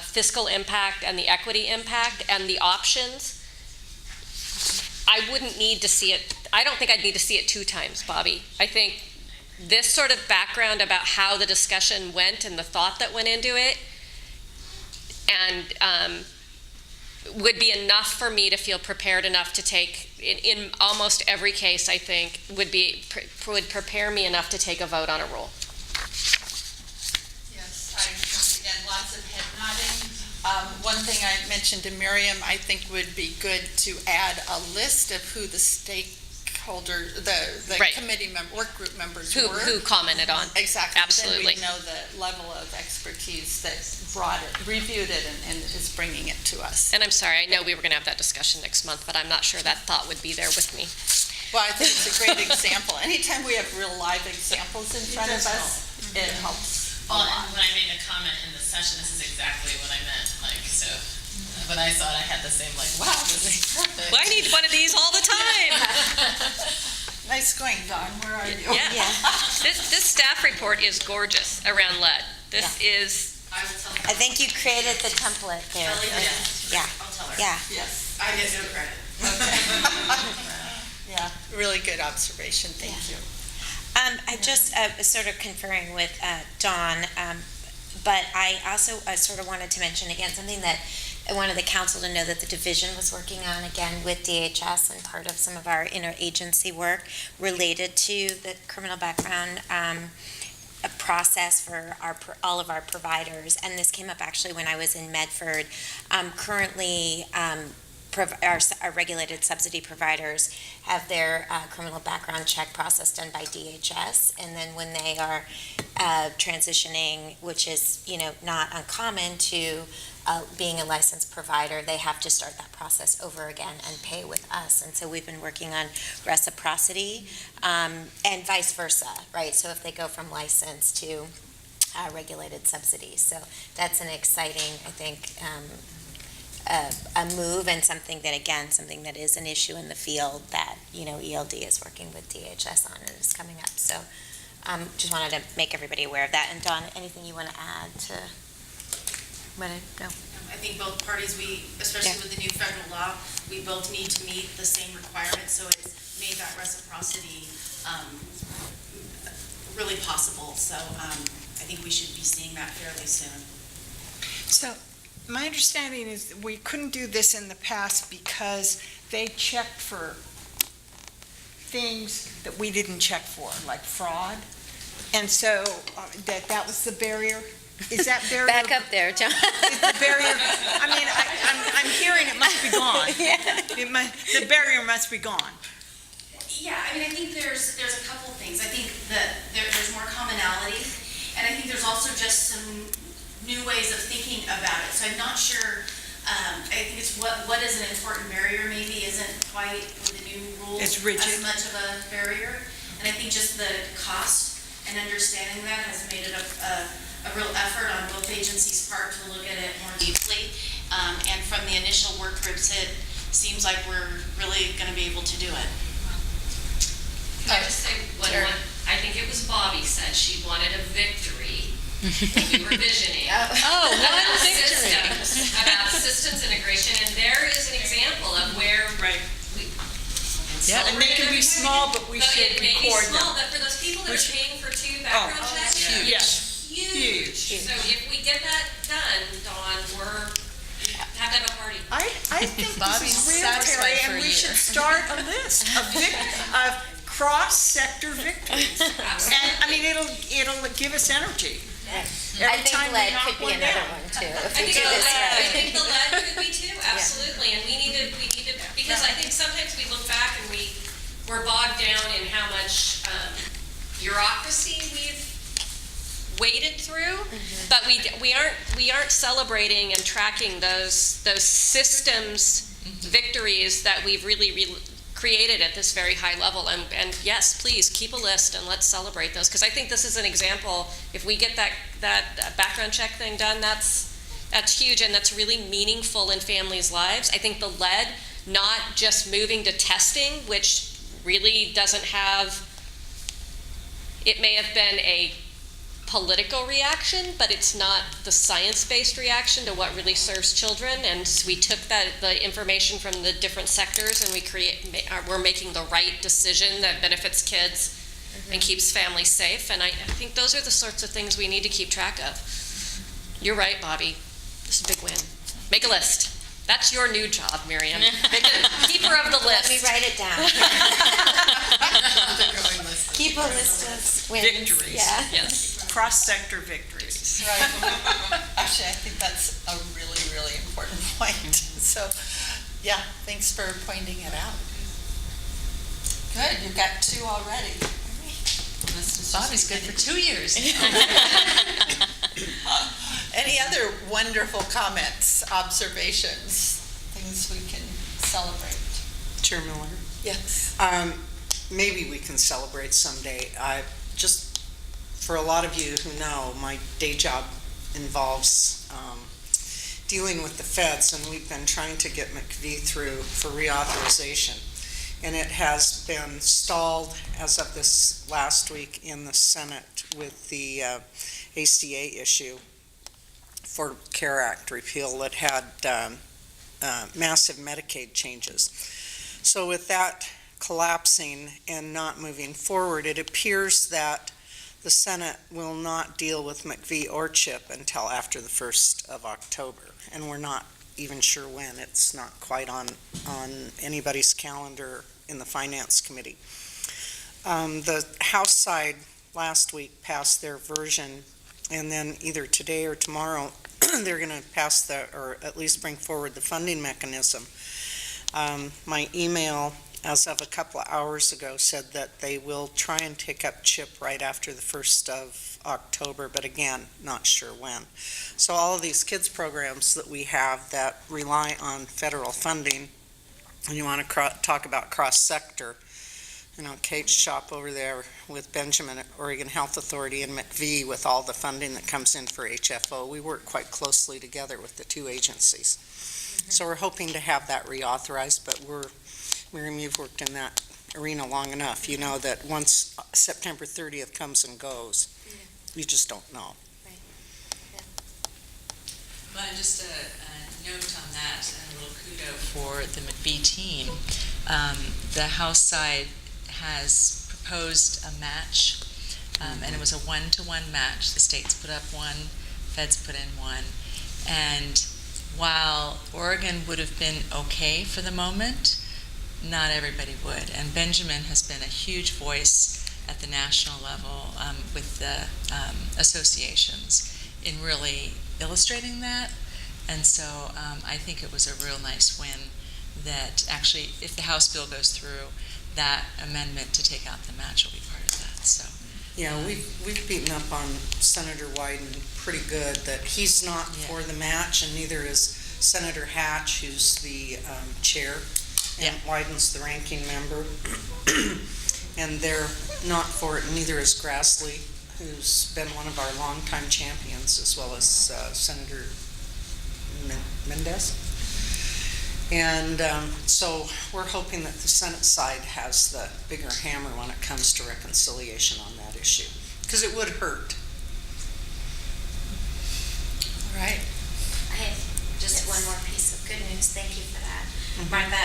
fiscal impact and the equity impact and the options, I wouldn't need to see it. I don't think I'd need to see it 2 times, Bobby. I think this sort of background about how the discussion went and the thought that went into it and would be enough for me to feel prepared enough to take, in almost every case, I think, would prepare me enough to take a vote on a rule. Yes, once again, lots of head nodding. One thing I mentioned to Miriam, I think would be good to add a list of who the stakeholder, the Right. committee work group members Who commented on. Exactly. Absolutely. Then we know the level of expertise that brought it, reviewed it, and is bringing it to us. And I'm sorry, I know we were going to have that discussion next month, but I'm not sure that thought would be there with me. Well, I think it's a great example. Anytime we have real live examples in front of us, it helps a Well, lot. and when I made the comment in the session, this is exactly what I meant, so when I saw it, I had the same, wow, this is perfect. Well, I need one of these all the time. Nice going, Dawn. Where are you? Yeah. This staff report is gorgeous around lead. This is. I will tell her. I think you created the template there. Yeah. I'll tell her. Yeah. Yes. I get no credit. Yeah, really good observation. Thank you. I just sort of conferring with Dawn, but I also sort of wanted to mention again something that I wanted the council to know that the division was working on again with DHS and part of some of our interagency work related to the criminal background process for all of our providers. And this came up actually when I was in Medford. Currently, our regulated subsidy providers have their criminal background check process done by DHS, and then when they are transitioning, which is not uncommon to being a licensed provider, they have to start that process over again and pay with us. And so we've been working on reciprocity and vice versa, right? So if they go from license to regulated subsidies, so that's an exciting, I think, a move, and something that is an issue in the field that ELD is working with DHS on and is coming up. So just wanted to make everybody aware of that. And Dawn, anything you want to add to what I know? I think both parties, especially with the new federal law, we both need to meet the same requirements, so it's made that reciprocity really possible. So I think we should be seeing that fairly soon. So my understanding is that we couldn't do this in the past because they checked for things that we didn't check for, like fraud. And so that was the barrier. Is that barrier? Back up there, John. Is the barrier, I mean, I'm hearing it must be gone. The barrier must be gone. Yeah, I mean, I think there's a couple of things. I think that there's more commonality, and I think there's also just some new ways of thinking about it. So I'm not sure I think it's what is an important barrier maybe isn't quite with the new rules. It's rigid. As much of a barrier. And I think just the cost and understanding that has made it a real effort on both agencies' part to look at it more deeply. And from the initial work groups, it seems like we're really going to be able to do it. Can I just say what I think it was Bobby said she wanted a victory. We were visioning. Oh, one victory. About systems integration, and there is an example of where we. Yeah, and they can be small, but we should It may be record small, them. but for those people that are paying for 2 background checks, Yes. huge. So if we get that done, Dawn, have to have a party. I think Bobby's this is real, satisfied Terry, for and a we year. should start a list of cross-sector victories. And, I mean, it'll give us energy. I Every think time we lead knock could be one another down. one too, if I we think, do this I right. think the lead could be too, absolutely, and we need to, because I think sometimes we look back and we're bogged down in how much bureaucracy we've waded through, but we aren't celebrating and tracking those systems victories that we've really created at this very high level, and yes, please keep a list and let's celebrate those, because I think this is an example. If we get that background check thing done, that's huge, and that's really meaningful in families' lives. I think the lead, not just moving to testing, which really doesn't have, it may have been a political reaction, but it's not the science-based reaction to what really serves children. And we took the information from the different sectors, and we're making the right decision that benefits kids and keeps families safe. And I think those are the sorts of things we need to keep track of. You're right, Bobby. This is a big win. Make a list. That's your new job, Miriam. Keeper of the list. Let me write it down. Keep a list of wins. Victories. Yeah. Yes. Cross-sector victories. Right. Actually, I think that's a really, really important point. So, yeah, thanks for pointing it out. Good, you've got 2 already. Bobby's good for 2 years. Any other wonderful comments, observations, things we can celebrate? Chair Miller? Yes. Maybe we can celebrate someday. Just for a lot of you who know, my day job involves dealing with the feds, and we've been trying to get McVie through for reauthorization. And it has been stalled as of this last week in the Senate with the ACA issue for CARE Act repeal that had massive Medicaid changes. So with that collapsing and not moving forward, it appears that the Senate will not deal with McVie or CHIP until after the 1st of October, and we're not even sure when. It's not quite on anybody's calendar in the Finance Committee. The House side last week passed their version, and then either today or tomorrow they're going to pass or at least bring forward the funding mechanism. My email as of a couple of hours ago said that they will try and take up CHIP right after the 1st of October, but again, not sure when. So all of these kids programs that we have that rely on federal funding, and you want to talk about cross-sector, Kate's shop over there with Benjamin at Oregon Health Authority and McVie with all the funding that comes in for HFO, we work quite closely together with the 2 agencies. So we're hoping to have that reauthorized, but Miriam, you've worked in that arena long enough. You know that once September 30th comes and goes, you just don't know. Well, just a note on that, and a little kudo for the McVie team. The House side has proposed a match, and it was a 1-to-1 match. The states put up 1, feds put in 1, and while Oregon would have been okay for the moment, not everybody would. And Benjamin has been a huge voice at the national level with the associations in really illustrating that. And so I think it was a real nice win that actually, if the House bill goes through, that amendment to take out the match will be part of that. So yeah, we've beaten up on Senator Wyden pretty good that he's not for the match, and neither is Senator Hatch, who's the chair, and Wyden's the ranking member. And they're not for it, neither is Grassley, who's been one of our longtime champions, as well as Senator Mendez. And so we're hoping that the Senate side has the bigger hammer when it comes to reconciliation on that issue, because it would hurt. All right. I have just one more piece of good news. Thank you for that. Martha,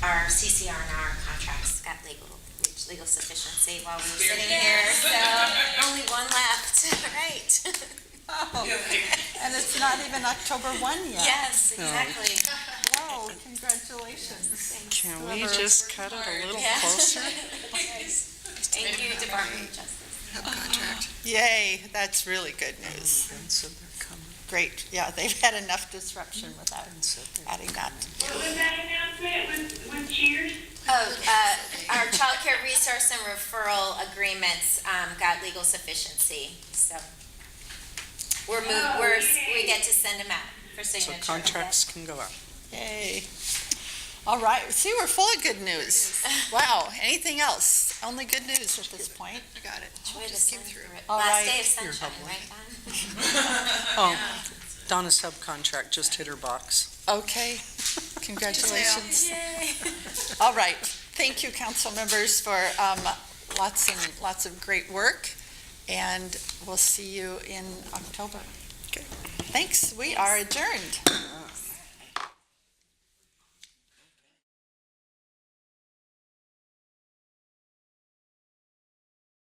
our CCR&R contracts got legal sufficiency while we were sitting here, so only one left. Right. Oh, and it's not even October 1 yet. Yes, exactly. Whoa, congratulations. Can we just cut it a little closer? Thank you, Department of Justice. Contract. Yay, that's really good news. Great, yeah, they've had enough disruption without adding that. What was that announcement with Cheers? Our childcare resource and referral agreements got legal sufficiency, so we get to send them out for So signature. contracts can go out. Yay. All right, see, we're full of good news. Wow, anything else? Only good news at this point. Got it. Just keep through it. All Last right. day of sunshine, right, Don? Oh, Donna's subcontract just hit her box. Okay, congratulations. Yay. All right, thank you, council members, for lots of great work, and we'll see you in October. Okay. Thanks, we are adjourned.